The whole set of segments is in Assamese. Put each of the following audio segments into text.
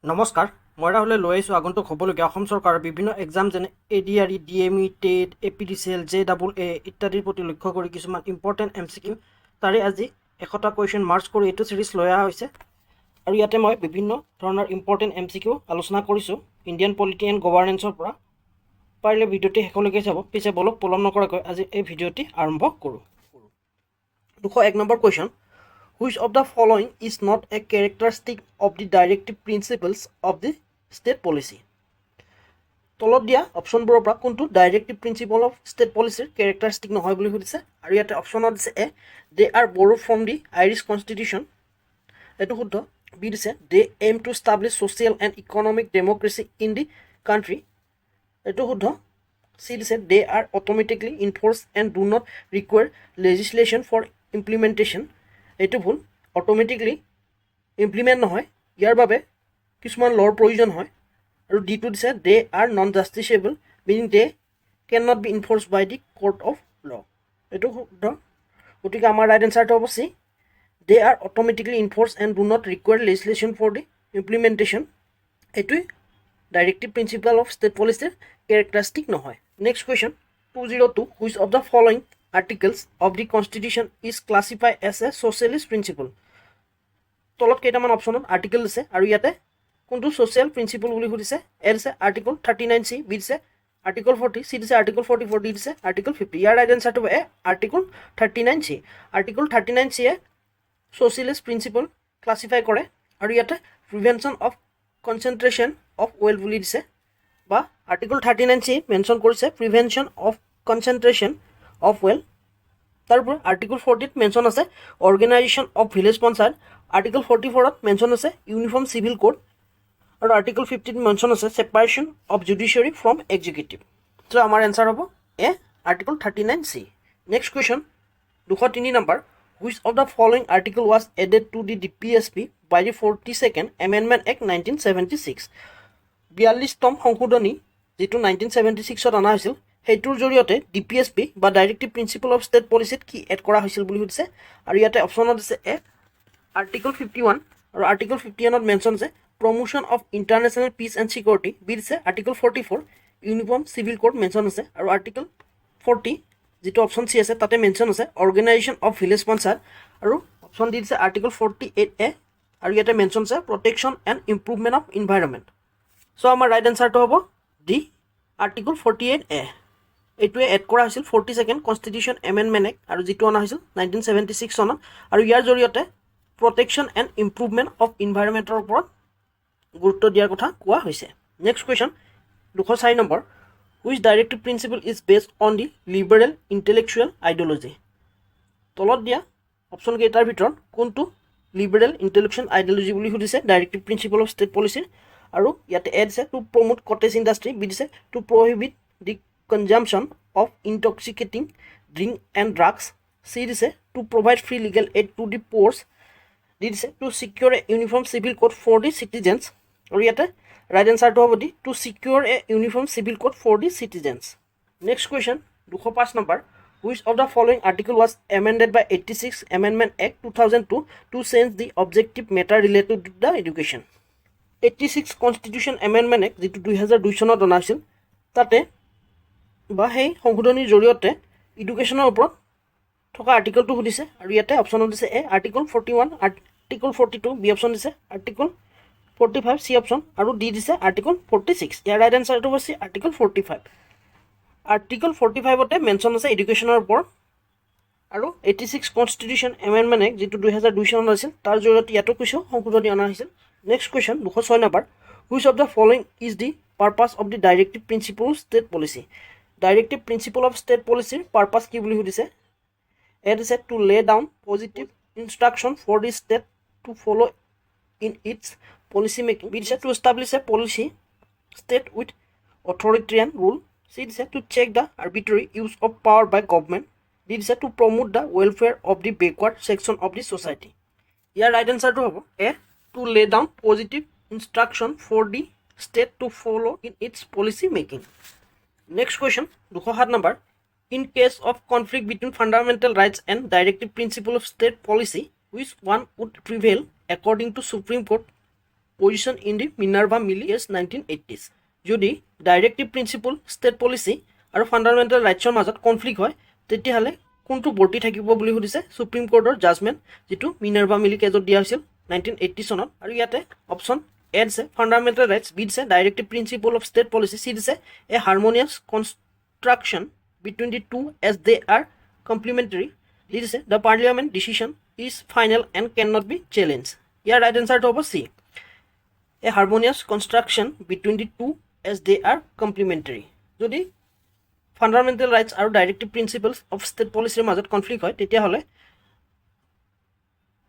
নমস্কাৰ, মই ৰাহুলে লৈ আহিছোঁ আগন্তুক হ'বলগীয়া অসম চৰকাৰৰ বিভিন্ন এক্সাম যেনে ADRE, DME, TET, APDCL, JAA ইত্যাদিৰ প্ৰতি লক্ষ্য কৰি কিছুমান ইম্পৰ্টেণ্ট MCQ তাৰে আজি 100টা কুৱেশ্যন মাৰ্চ কৰি এইটো ছিৰিজ লৈ অহা হৈছে। আৰু ইয়াতে মই বিভিন্ন ধৰণৰ ইম্পৰ্টেণ্ট MCQ আলোচনা কৰিছোঁ ইণ্ডিয়ান পলিটি এণ্ড গভাৰ্নেন্সৰ পৰা। পাৰিলে ভিডিঅ'টি শেষলৈকে চাব। পিছে বলক পলম নকৰাকৈ আজি এই ভিডিঅ'টি আৰম্ভ কৰোঁ। 201 number question, which of the following is not a characteristic of the directive principles of the state policy? তলত দিয়া অপশ্যনবোৰৰ পৰা কোনটো ডাইৰেক্টিভ প্ৰিন্সিপল অফ ষ্টেট পলিচিৰ কেৰেক্টাৰিষ্টিক নহয় বুলি সুধিছে। আৰু ইয়াতে অপশ্যনত দিছে A, they are borrowed from the Irish constitution, এইটো শুদ্ধ। বি দিছে they aim to establish social and economic democracy in the country, এইটো শুদ্ধ। চি দিছে they are automatically enforced and do not require legislation for implementation, এইটো ভুল। অট'মেটিকলি ইমপ্লিমেণ্ট নহয়, ইয়াৰ বাবে কিছুমান ল'ৰ প্ৰয়োজন হয়। আৰু ডিটো দিছে they are non justiciable, meaning they can not be enforced by the court of law, এইটো শুদ্ধ। গতিকে আমাৰ ৰাইট এনচাৰটো হ'ব C, they are automatically enforced and do not require legislation for the implementation, এইটোৱে ডাইৰেক্টিভ প্ৰিন্সিপাল অফ ষ্টেট পলিচিৰ কেৰেক্টাৰিষ্টিক নহয়। Next question 202, which of the following articles of the constitution is classify as a socialist principle. তলত কেইটামান অপশ্যনত আৰ্টিকেল দিছে আৰু ইয়াতে কোনটো ছ'চিয়েল প্ৰিন্সিপল বুলি সুধিছে। এ দিছে আৰ্টিকল 39C, বি দিছে আৰ্টিকল 40, চি দিছে আৰ্টিকল 44, ডি দিছে আৰ্টিকল 50। ইয়াৰ ৰাইট এনচাৰটো A article 39C। Article 39C এ ছ'চিয়েলিষ্ট প্ৰিন্সিপল ক্লাছিফাই কৰে। আৰু ইয়াতে prevention of concentration of wealth বুলি দিছে, বা আৰ্টিকল 39C মেনশ্যন কৰিছে prevention of concentration of wealth. তাৰোপৰি আৰ্টিকল 40ত মেনশ্যন আছে organisation of village panchayat, article 44ত মেনশ্যন আছে ইউনিফৰ্ম চিভিল কোড, আৰু আৰ্টিকল 50ত মেনশ্যন আছে separation of judiciary from executive. So' আমাৰ এনচাৰ হ'ব A article 39C। Next question 203 number, which of the following article was added to the DPSP by the 42nd amendment act 1976। 42তম সংশোধনী যিটো 1976ত অনা হৈছিল, সেইটোৰ জৰিয়তে DPSP বা ডাইৰেক্টিভ প্ৰিন্সিপল অফ ষ্টেট পলিচিত কি এড কৰা হৈছিল বুলি সুধিছে। আৰু ইয়াতে অপশ্যনত আছে এ আৰ্টিকল 51, আৰু আৰ্টিকল 51ত মেনশ্যন আছে promotion of international peace and security, B দিছে article 44 uniform civil code mention আছে। আৰু আৰ্টিকল 40 যিটো অপশ্যন চি আছে তাতে মেনশ্যন আছে অৰ্গেনাইজেশ্যন অফ ভিলেজ পঞ্চায়ত, আৰু অপশ্যন ডি দিছে আৰ্টিকল 48A, আৰু ইয়াতে মেনশ্যন আছে protection and improvement of environment. So' আমাৰ ৰাইট এনচাৰটো হ'ব ডি আৰ্টিকল 48A। এইটোৱে এড কৰা হৈছিল 42nd কনষ্টিটিউশ্যন এমেণ্ডমেণ্ট এক্ট, আৰু যিটো অনা হৈছিল 1976 চনত। আৰু ইয়াৰ জৰিয়তে প্ৰটেকশ্যন এণ্ড ইম্প্ৰুভমেণ্ট অফ ইনভাইৰনমেণ্টৰ ওপৰত গুৰুত্ব দিয়াৰ কথা কোৱা হৈছে। Next question 204 number, which directive principle is based on the liberal intellectual ideology. তলত দিয়া অপশ্যন কেইটাৰ ভিতৰত কোনটো লিবাৰেল ইণ্টেলেকচুৱেল আইডিঅ'লজি বুলি সুধিছে ডাইৰেক্টিভ প্ৰিন্সিপল অফ ষ্টেট পলিচিৰ। আৰু ইয়াতে এ দিছে to promote cottage industry, B দিছে to prohibit the consumption of intoxicating drink and drugs, C দিছে to provide free legal aid to the poors, D দিছে to secure a uniform civil code for the citizens. আৰু ইয়াতে ৰাইট এনচাৰটো হ'ব D to secure a uniform civil code for the citizens. Next question 205 number, which of the following article was amended by 86 amendment act 2002 to change the objective matter related to the education. 86 constitution amendment act যিটো 2002 চনত অনা হৈছিল, তাতে বা সেই সংশোধনীৰ জৰিয়তে এডুকেশ্যনৰ ওপৰত থকা আৰ্টিকলটো সুধিছে। আৰু ইয়াতে অপশ্যনত দিছে A article 41, article 42, B option দিছে আৰ্টিকল 45, চি অপশ্যন, আৰু ডি দিছে আৰ্টিকল 46। ইয়াৰ ৰাইট এনচাৰটো হৈছে আৰ্টিকল 45। আৰ্টিকল 45তে মেনশ্যন আছে এডুকেশ্যনৰ ওপৰত। আৰু 86 কনষ্টিটিউশ্যন এমেণ্ডমেণ্ট এক্ট যিটো 2002 চনত আছিল, তাৰ জৰিয়তে ইয়াতো কিছু সংশোধনী অনা হৈছিল। Next question 206 number, which of the following is the purpose of the directive principle of state policy. Directive principle of state পলিচিৰ পাৰ্পাছ কি বুলি সুধিছে। এ দিছে to lay down positive instruction for the state to follow' in its policy making, B দিছে to establish a police state with authoritarian rule, C দিছে to check the arbitrary use of power by government, D দিছে to promote the welfare of the backward section of the society. ইয়াৰ ৰাইট এনচাৰটো হ'ব A to lay down positive instruction for the state to follow' in its policy making. Next question 207 number, in case of conflict between fundamental rights and directive principle of state policy, which one would prevail according to Supreme Court. position in the Minerva Milley years 1980s. যদি ডাইৰেক্টিভ প্ৰিন্সিপল ষ্টেট পলিচি আৰু ফাণ্ডামেণ্টেল ৰাইটছৰ মাজত কনফ্লিক্ট হয় তেতিয়াহ'লে কোনটো বৰ্তি থাকিব বুলি সুধিছে সুপ্ৰিম কোৰ্টৰ জাজমেণ্ট যিটো মিনাৰ্ভা মিলি কেজত দিয়া হৈছিল 1980 চনত। আৰু ইয়াতে অপশ্যন এ দিছে ফাণ্ডামেণ্টেল ৰাইটছ, বি দিছে directive principle of state policy, C দিছে a harmonious construction between the two as they are complementary, D দিছে the parliament decision is final and can not be challenge. ইয়াৰ ৰাইট এনচাৰটো হ'ব C, a harmonious construction between the two as they are complementary. যদি ফাণ্ডামেণ্টেল ৰাইটছ আৰু ডাইৰেক্টিভ প্ৰিন্সিপলছ অফ ষ্টেট পলিচিৰ মাজত কনফ্লিক্ট হয় তেতিয়াহ'লে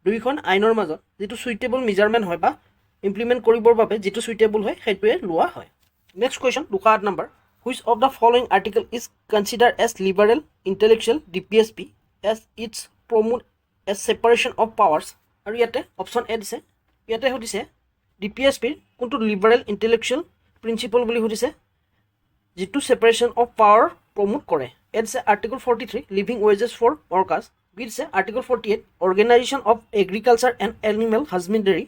দুইখন আইনৰ মাজত যিটো চুইটেবল মেজাৰমেণ্ট হয় বা ইমপ্লিমেণ্ট কৰিবৰ বাবে যিটো চুইটেবল হয় সেইটোৱে লোৱা হয়। Next question 208 number, which of the following article is consider as liberal intellectual DPSP as its promote as separation of powers. আৰু ইয়াতে অপশ্যন এ দিছে, ইয়াতে সুধিছে DPSPৰ কোনটো লিবাৰেল ইণ্টেলেকচুৱেল প্ৰিন্সিপল বুলি সুধিছে যিটো ছেপাৰেশ্যন অফ পাৱাৰ প্ৰমোট কৰে। এ দিছে article 43 living wages for workers, B দিছে article 48 organisation of agriculture and animal husbandry,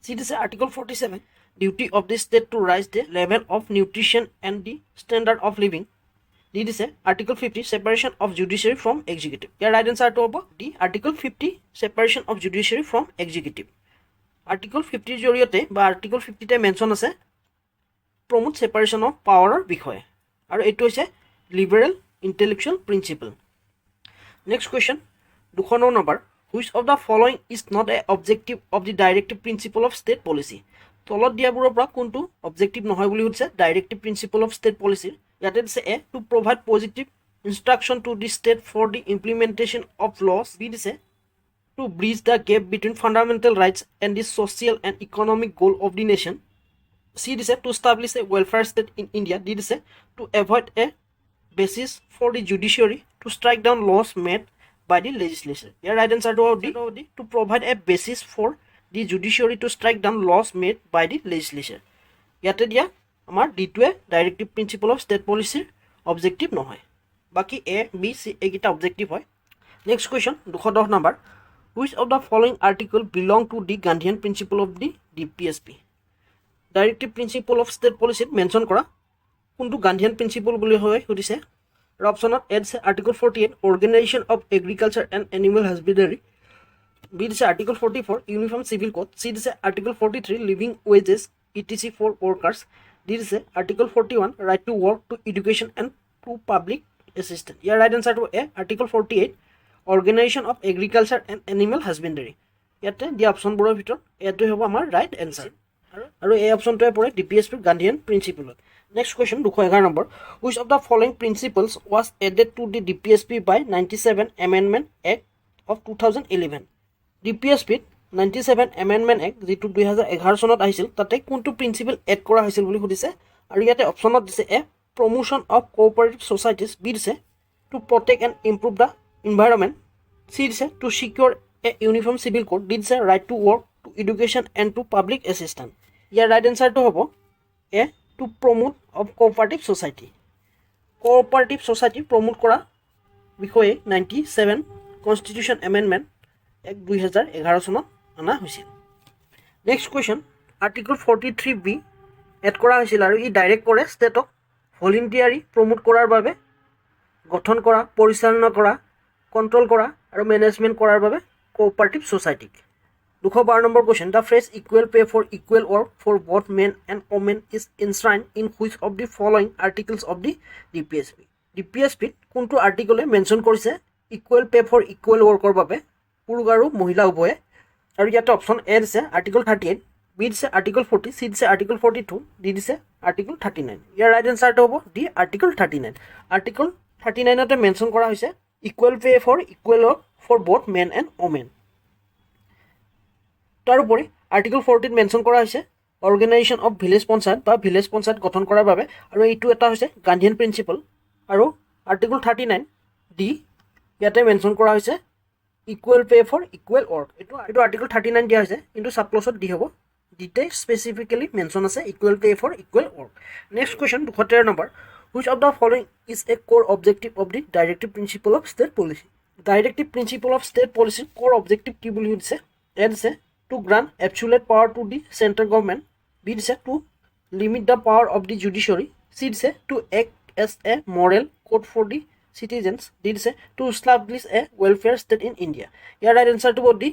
C দিছে article 47 duty of the state to raise the level of nutrition and the standard of living, D দিছে article 50 separation of judiciary from executive. ইয়াৰ ৰাইট এনচাৰটো হ'ব D article 50 separation of judiciary from executive. Article 50ৰ জৰিয়তে বা আৰ্টিকল 50তে মেনশ্যন আছে প্ৰমোট ছেপাৰেশ্যন অফ পাৱাৰৰ বিষয়ে, আৰু এইটো হৈছে liberal intellectual principle. Next question 209 number, which of the following is not a objective of the directive principle of state policy. তলত দিয়াবোৰৰ পৰা কোনটো অবজেক্টিভ নহয় বুলি সুধিছে ডাইৰেক্টিভ প্ৰিন্সিপল অফ ষ্টেট পলিচিৰ। ইয়াতে দিছে A to provide positive instruction to the state for the implementation of laws, B দিছে to bridge the gap between fundamental rights and the social and economic গ'ল অফ দি নেশ্যন, চি দিছে to establish a welfare state in India, D দিছে to avoid a basis for the judiciary to strike down laws made by the legislature. ইয়াৰ ৰাইট এনচাৰটো হ'ব D to provide a basis for the judiciary to strike down laws made by the legislature. ইয়াতে দিয়া আমাৰ ডিটোৱে ডাইৰেক্টিভ প্ৰিন্সিপল অফ ষ্টেট পলিচিৰ অবজেক্টিভ নহয়, বাকী এ বি চি এইকেইটা অবজেক্টিভ হয়। Next question 210 number, which of the following article belong to the Gandhian principle of the DPSP। Directive principle of state পলিচিত মেনশ্যন কৰা কোনটো গান্ধীয়ান প্ৰিন্সিপল বুলি হয় সুধিছে। আৰু অপশ্যনত এ দিছে article 48 organisation of agriculture and animal husbandry, B দিছে article 44 uniform civil code, C দিছে article 43 living wages ETC for workers, D দিছে article 41 right to work to education and to public assistant. ইয়াৰ ৰাইট এনচাৰটো A article 48 organisation of agriculture and animal husbandry. ইয়াতে দিয়া অপশ্যনবোৰৰ ভিতৰত এইটোৱে হ'ব আমাৰ ৰাইট এনচাৰ, আৰু এই অপশ্যনটোৱে পৰে DPSPৰ গান্ধীয়ান প্ৰিন্সিপলত। Next question 211 number, which of the following principles was added to the DPSP by 97 amendment act of 2011। DPSPত 97 এমেণ্ডমেণ্ট এক্ট যিটো 2011 চনত আহিছিল তাতে কোনটো প্ৰিন্সিপল এড কৰা হৈছিল বুলি সুধিছে। আৰু ইয়াতে অপশ্যনত দিছে A promotion of cooperative societies, B দিছে to protect and improve the environment, C দিছে to secure a uniform civil code, D দিছে right to work to education and to public assistant. ইয়াৰ ৰাইট এনচাৰটো হ'ব A to promote of cooperative society. Cooperative society promote কৰা বিষয়ে 97 কনষ্টিটিউশ্যন এমেণ্ডমেণ্ট এক্ট 2011 চনত অনা হৈছিল। Next question article 43B add কৰা হৈছিল, আৰু ই ডাইৰেক্ট কৰে ষ্টেটক ভলিণ্টিয়াৰী প্ৰমোট কৰাৰ বাবে গঠন কৰা, পৰিচালনা কৰা, কণ্ট্ৰল কৰা আৰু মেনেজমেণ্ট কৰাৰ বাবে কোঅপাৰেটিভ ছ'চাইটিক। 212 number question, the phrase equal pay for equal work for both men and women is enshrined in which of the following articles of the DPSP। DPSPত কোনটো আৰ্টিকলে মেনশ্যন কৰিছে ইকুৱেল পে ফৰ ইকুৱেল ৱৰ্কৰ বাবে পুৰুষ আৰু মহিলা উভয়ে। আৰু ইয়াতে অপশ্যন এ দিছে আৰ্টিকল 38, বি দিছে আৰ্টিকল 40, চি দিছে আৰ্টিকল 42, ডি দিছে আৰ্টিকল 39। ইয়াৰ ৰাইট এনচাৰটো হ'ব ডি আৰ্টিকল 39। আৰ্টিকল 39তে মেনশ্যন কৰা হৈছে equal pay for equal work for both men and women. তাৰোপৰি আৰ্টিকল 40ত মেনশ্যন কৰা হৈছে অৰ্গেনাইজেশ্যন অফ ভিলেজ পঞ্চায়ত বা ভিলেজ পঞ্চায়ত গঠন কৰাৰ বাবে, আৰু এইটো এটা হৈছে গান্ধীয়ান প্ৰিন্সিপল। আৰু আৰ্টিকল 39 ডি ইয়াতে মেনশ্যন কৰা হৈছে equal pay for equal work. এইটো আৰ্টিকল 39 দিয়া হৈছে, কিন্তু ছাবক্লছত দি হ'ব, ডিতে স্পেচিফিকেলি মেনশ্যন আছে equal pay for equal work. Next question 213 number, which of the following is a core objective of the directive principle of state policy. Directive principle of state পলিচিৰ কোৰ অবজেক্টিভ কি বুলি সুধিছে। এ দিছে to grant absolute power to the central government. B দিছে to limit the power of the judiciary. C দিছে to act as a moral code for the citizens. D দিছে to establish a welfare state in India. Year right answer to হ'ব D,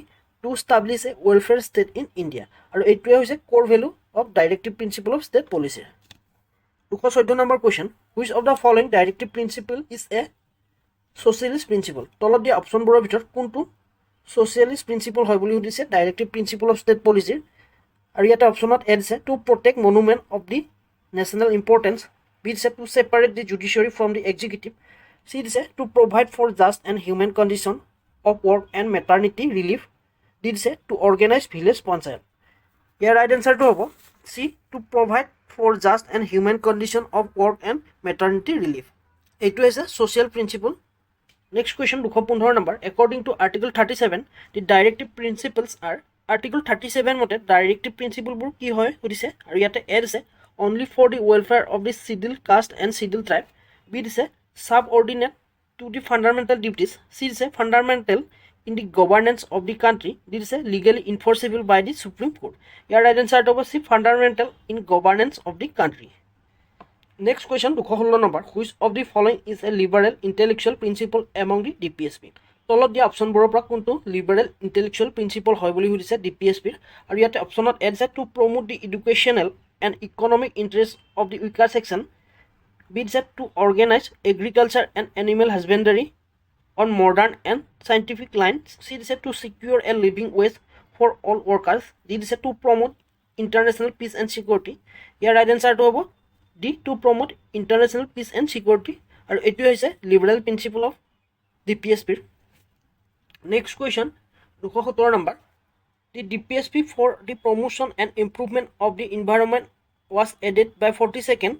to establish a welfare state in India. আৰু এইটোৱে হৈছে core value of directive principle of state policy. 214 number question, which of the following directive principle is a socialist principle? তলত দিয়া অপচনবোৰৰ ভিতৰত কোনটো socialist principle হয় বুলি সুধিছে directive principle of state policy. আৰু ইয়াতে অপচনত এ দিছে to protect monument of the national importance. B দিছে to separate the judiciary from the executive. C দিছে to provide for just and human condition of work and maternity relief. D দিছে to organize village panchayat. Year right answer to হ'ব C, to provide for just and human condition of work and maternity relief. এইটো হৈছে social principle. Next question 215 number, according to article 37 the directive principles are. Article 37 মতে directive principle বোৰ কি হয় সুধিছে আৰু ইয়াতে এ দিছে only for the welfare of the scheduled caste and scheduled tribe. B দিছে subordinate to the fundamental duties. C দিছে fundamental in the governance of the country. D দিছে legally enforceable by the Supreme Court. Year right answer হ'ব C, fundamental in governance of the country. Next question 216 number, which of the following is a liberal intellectual principle among the DPSP? তলত দিয়া অপচনবোৰৰ পৰা কোনটো লিবাৰেল ইণ্টেলেকচুৱেল প্ৰিন্সিপল হয় বুলি সুধিছে ডিপিএছপিৰ আৰু ইয়াতে অপচনত এ দিছে to promote the educational and economic interest of the weaker section. B দিছে to organise agriculture and animal husbandry on modern and scientific lines. C দিছে to secure a living wage for all workers. D দিছে to promote international peace and security. ইয়াৰ ৰাইট এনচাৰটো হ'ব D, to promote international peace and security আৰু এইটোৱে হৈছে লিবাৰেল প্ৰিন্সিপল অফ ডিপিএছপিৰ. Next question 217 number, the DPSP for the promotion and improvement of the environment was added by 42nd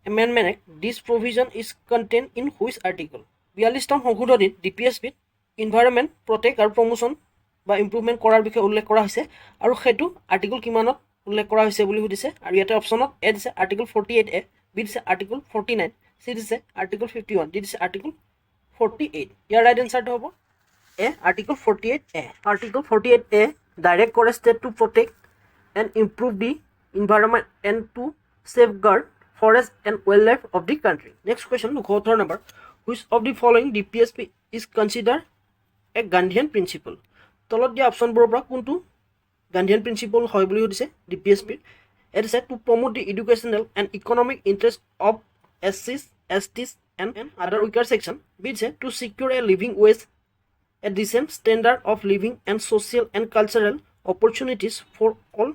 Amendment Act. This provision is contained in which article? 42তম সংশোধনীত DPSP environment protect আৰু promotion বা improvement কৰাৰ বিষয়ে উল্লেখ কৰা হৈছে আৰু সেইটো আৰ্টিকল কিমানত উল্লেখ কৰা হৈছে বুলি সুধিছে আৰু ইয়াতে অপচনত এ দিছে আৰ্টিকল 48A, বি দিছে আৰ্টিকল 49, চি দিছে আৰ্টিকল 51, ডি দিছে আৰ্টিকল 48. ইয়াৰ ৰাইট এনচাৰটো হ'ব A, Article 48A. Article 48A direct core state to protect and improve the environment and to safeguard forest and wildlife of the country. Next question, look author number, which of the following DPSP is considered a Gandhian principle? তলত দিয়া অপচনবোৰৰ পৰা কোনটো Gandhian principle হয় বুলি সুধিছে DPSP. It is to promote the educational and economic interest of SCs, STs and other weaker section. B is to secure a living wage, a decent standard of living and social and cultural opportunities for all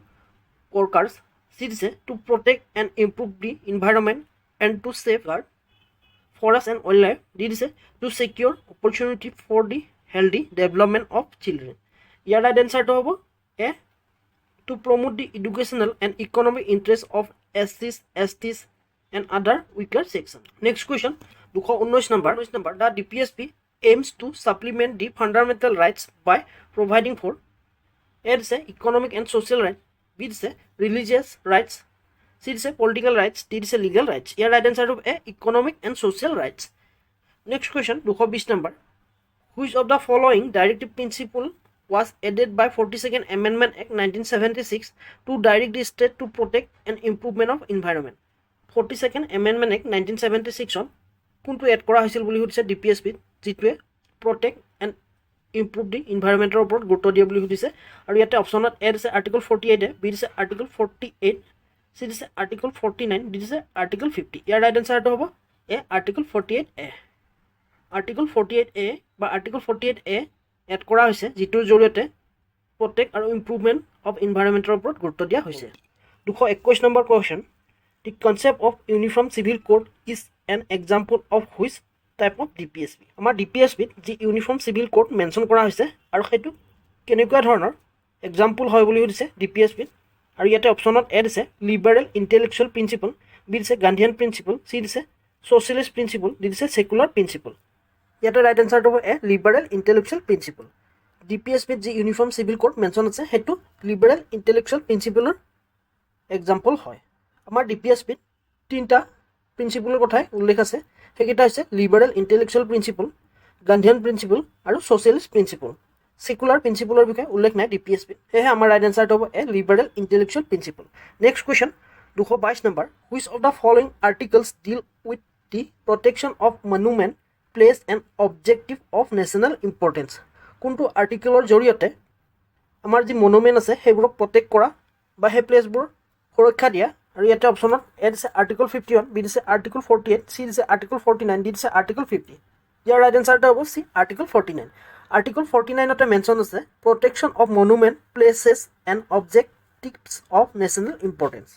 workers. C is to protect and improve the environment and to safeguard forest and wildlife. D is to secure opportunity for the healthy development of children. Your right answer to A, to promote the educational and economic interest of SCs, STs and other weaker section. Next question 219 number, the DPSP aims to supplement the fundamental rights by providing for A is economic and social rights, B is religious rights, C is political rights, D is legal rights. Here right answer of A, economic and social rights. Next question 220 number, which of the following directive principle was added by 42nd Amendment Act 1976 to direct the state to protect and improvement of environment? 42nd Amendment Act 1976 on কোনটো এড কৰা হৈছিল বুলি সুধিছে ডিপিএছপিত, যিটোৱে প্ৰটেক্ট এণ্ড ইম্প্ৰুভ দি ইনভাইৰমেণ্টৰ ওপৰত গুৰুত্ব দিয়ে বুলি সুধিছে আৰু ইয়াতে অপশ্যনত এ দিছে আৰ্টিকল 48A, বি দিছে আৰ্টিকল 48, চি দিছে আৰ্টিকল 49, ডি দিছে আৰ্টিকল 50. ইয়াৰ ৰাইট এনচাৰটো হ'ব A, article 48A. Article 48A বা আৰ্টিকল 48A এড কৰা হৈছে যিটোৰ জৰিয়তে প্ৰটেক্ট আৰু ইম্প্ৰুভমেণ্ট অফ ইনভাইৰমেণ্টৰ ওপৰত গুৰুত্ব দিয়া হৈছে. 221 number question, the concept of uniform civil code is an example of which type of DPSP? আমাৰ ডিপিএছপিত যি ইউনিফৰ্ম চিভিল কোড মেনশ্যন কৰা হৈছে আৰু সেইটো কেনেকুৱা ধৰণৰ এক্সাম্পল হয় বুলি সুধিছে ডিপিএছপিত আৰু ইয়াতে অপশ্যনত এ দিছে লিবাৰেল ইণ্টেলেকচুৱেল প্ৰিন্সিপল, বি দিছে গান্ধীয়ান প্ৰিন্সিপল, চি দিছে ছ'চিয়েলিষ্ট প্ৰিন্সিপল, ডি দিছে ছেকুলাৰ প্ৰিন্সিপল. ইয়াতে ৰাইট এনচাৰটো হ'ব এ, লিবাৰেল ইণ্টেলেকচুৱেল প্ৰিন্সিপল. ডিপিএছপিত যি ইউনিফৰ্ম চিভিল কোড মেনশ্যন আছে সেইটো লিবাৰেল ইণ্টেলেকচুৱেল প্ৰিন্সিপলৰ এক্সাম্পল হয়. আমাৰ ডিপিএছপিত তিনিটা প্ৰিন্সিপলৰ কথাই উল্লেখ আছে, সেইকেইটা হৈছে liberal intellectual principle, Gandhian principle আৰু ছ'চিয়েলিষ্ট প্ৰিন্সিপল. সেকুলাৰ প্ৰিন্সিপলৰ বিষয়ে উল্লেখ নাই DPSP সেয়ে আমাৰ ৰাইট আনসাৰটো হ'ব A liberal intellectual principle next question 222 number which of the following articles deal with the protection of monument place and objective of national importance কোনটো আৰ্টিকেলৰ জৰিয়তে আমাৰ যি মনুমেন্ট আছে সেইবোৰক প্ৰটেক্ট কৰা বা সেই প্লেচবোৰ সুৰক্ষা দিয়া আৰু ইয়াতে অপচনত এ দিছে আৰ্টিকল 51 বি দিছে আৰ্টিকল 48 সি দিছে আৰ্টিকল 49 ডি দিছে আৰ্টিকল 50 ইয়াৰ ৰাইট আনসাৰটো হ'ব সি আৰ্টিকল 49 আৰ্টিকল 49 তে মেনশন আছে protection of monument places and objectives of national importance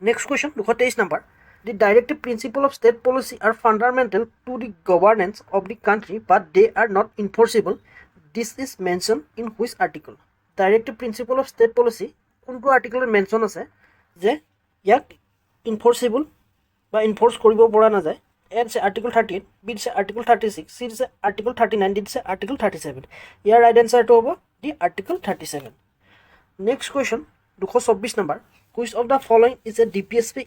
next question 223 number The directive principle of state policy are fundamental to the governance of the country, but they are not enforceable. This is mentioned in which article? Directive principle of state policy কোনটো আৰ্টিকলত মেনশন আছে যে ইয়াক enforceable বা enforce কৰিব পৰা নাযায় এ আছে আৰ্টিকল 38 বি আছে আৰ্টিকল 36 সি আছে আৰ্টিকল 39 ডি আছে আৰ্টিকল 37 ইয়াৰ ৰাইট আনসাৰটো হ'ব D article 37 next question 224 number which of the following is a DPSP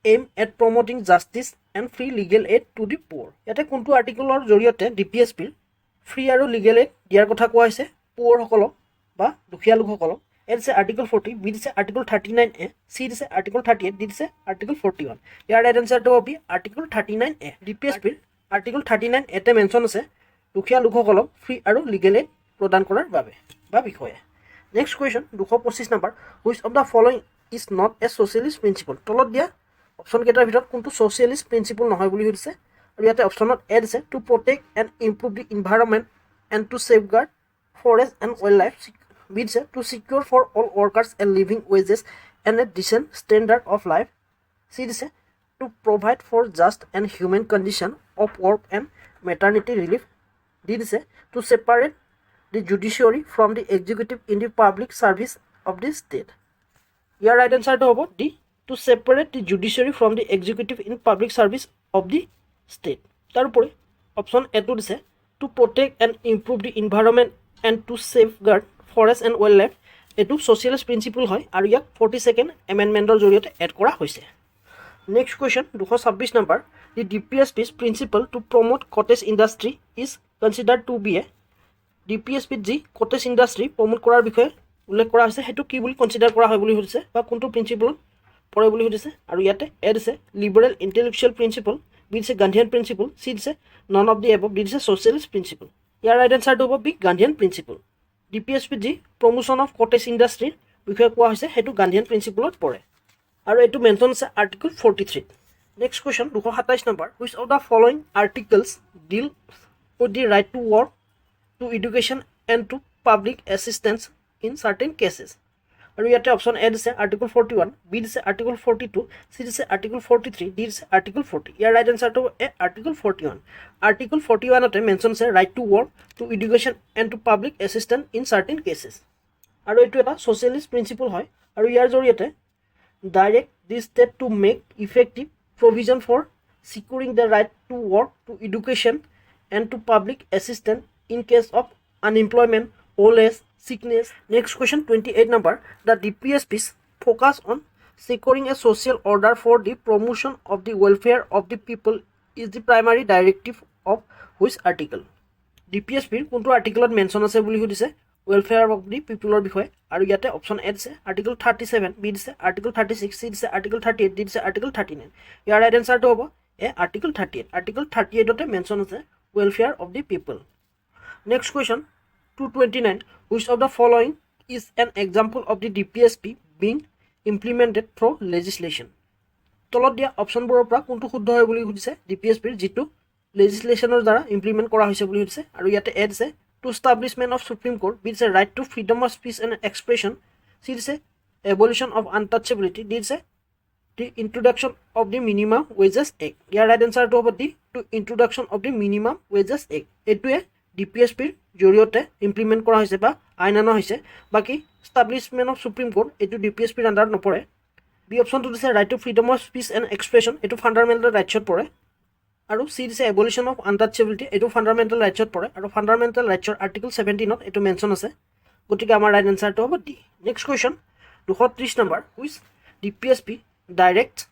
aim at promoting justice and free legal aid to the poor ইয়াতে কোনটো আৰ্টিকলৰ জৰিয়তে DPSP ফ্ৰী আৰু লিগেল এড দিয়াৰ কথা কোৱা হৈছে পোৰ সকলক বা দুখীয়া লোকসকলক এ দিছে আৰ্টিকল 40 বি দিছে আৰ্টিকল 39 এ সি দিছে আৰ্টিকল 38 ডি দিছে আৰ্টিকল 41 ইয়াৰ ৰাইট আনসাৰটো হ'ব আৰ্টিকল 39 এ DPSP আৰ্টিকল 39 এতে মেনশন আছে দুখীয়া লোকসকলক ফ্ৰী আৰু লিগেল এড প্ৰদান কৰাৰ বাবে বা বিষয়ে next question 225 number which of the following is not a socialist principle তলত দিয়া অপচন কেইটাৰ ভিতৰত কোনটো socialist principle নহয় বুলি কৈছে আৰু ইয়াতে অপচনত এ দিছে to protect and improve the environment and to safeguard forest and wildlife B দিছে to secure for all workers a living wages and a decent standard of life সি দিছে to provide for just and human condition of work and maternity relief D দিছে to separate the judiciary from the executive in the public service of the state ইয়াৰ ৰাইট আনসাৰটো হ'ব D to separate the judiciary from the executive in public service of the state তাৰোপৰি অপচন এ টো দিছে to protect and improve the environment and to safeguard forest and wildlife এটো socialist principle হয় আৰু ইয়াক 42nd amendmentৰ জৰিয়তে এড কৰা হৈছে next question 226 number the DPSP's principle to promote cottage industry is considered to be a DPSP যি cottage industry প্ৰমোট কৰাৰ বিষয়ে উল্লেখ কৰা হৈছে হেতু কি বুলি কনসিডাৰ কৰা হয় বুলি হৈছে বা কোনটো প্ৰিন্সিপল পৰে বুলি হৈছে আৰু ইয়াতে এ দিছে লিবাৰেল ইন্টেলেকচুৱেল প্ৰিন্সিপল বি দিছে গান্ধীয়ান প্ৰিন্সিপল সি দিছে none of the above D দিছে সোশ্যালিষ্ট প্ৰিন্সিপল ইয়াৰ ৰাইট আনসাৰটো হ'ব বি গান্ধীয়ান প্ৰিন্সিপল DPSP যি প্ৰমোশন অফ কটেজ ইন্ডাষ্ট্ৰিৰ বিষয়ে কোৱা হৈছে হেতু গান্ধীয়ান প্ৰিন্সিপলত পৰে আৰু এটো মেনশন আছে article 43 next question 227 number which of the following articles deal with the right to work to education and to public assistance in certain cases আৰু ইয়াতে অপচন এ দিছে আৰ্টিকল 41 বি দিছে আৰ্টিকল 42 সি দিছে আৰ্টিকল 43 ডি দিছে আৰ্টিকল 40 ইয়াৰ ৰাইট আনসাৰটো এ আৰ্টিকল 41 আৰ্টিকল 41 তে মেনশন আছে right to work to education and to public assistance in certain cases আৰু এইটো এটা সোশ্যালিষ্ট প্ৰিন্সিপল হয় আৰু ইয়াৰ জৰিয়তে direct the state to make effective provision for securing the right to work to education and to public assistance in case of unemployment old age sickness next question 28 number the DPSP's focus on securing a social order for the promotion of the welfare of the people is the primary directive of which article DPSP কোনটো আৰ্টিকলত মেনশন আছে বুলি কৈছে welfare of the people ৰ বিষয়ে আৰু ইয়াতে অপচন এ আছে আৰ্টিকল 37 বি দিছে আৰ্টিকল 36 সি দিছে আৰ্টিকল 38 ডি দিছে আৰ্টিকল 39 ইয়াৰ ৰাইট আনসাৰটো হ'ব এ আৰ্টিকল 38 আৰ্টিকল 38 তে মেনশন আছে welfare of the people next question 229 which of the following is an example of the DPSP being implemented through legislation তলত দিয়া অপচনবোৰৰ পৰা কোনটো শুদ্ধ হয় বুলি কৈছে DPSP যেটো legislationৰ দ্বাৰা ইমপ্লিমেন্ট কৰা হৈছে বুলি কৈছে আৰু ইয়াতে এড আছে to establishment of Supreme Court with a right to freedom of speech and expression see this abolition of untouchability this the introduction of the minimum wages act your right answer to the to introduction of the minimum wages act etue DPSP ৰ জৰিয়তে ইমপ্লিমেন্ট কৰা হৈছে বা আইন আনা হৈছে বাকি establishment of Supreme Court এটো DPSP ৰ আন্ডাৰত নপৰে বি অপচন টু দিছে right to freedom of speech and expression এটো ফান্ডামেন্টাল ৰাইটছত পৰে আৰু সি দিছে এবলিশন অফ আনটাচেবিলিটি এটো ফান্ডামেন্টাল ৰাইটছত পৰে আৰু ফান্ডামেন্টাল ৰাইটছৰ আৰ্টিকল 17 ত এটো মেনশন আছে গতিকে আমাৰ ৰাইট আনসাৰটো হ'ব D next question 230 number which DPSP directs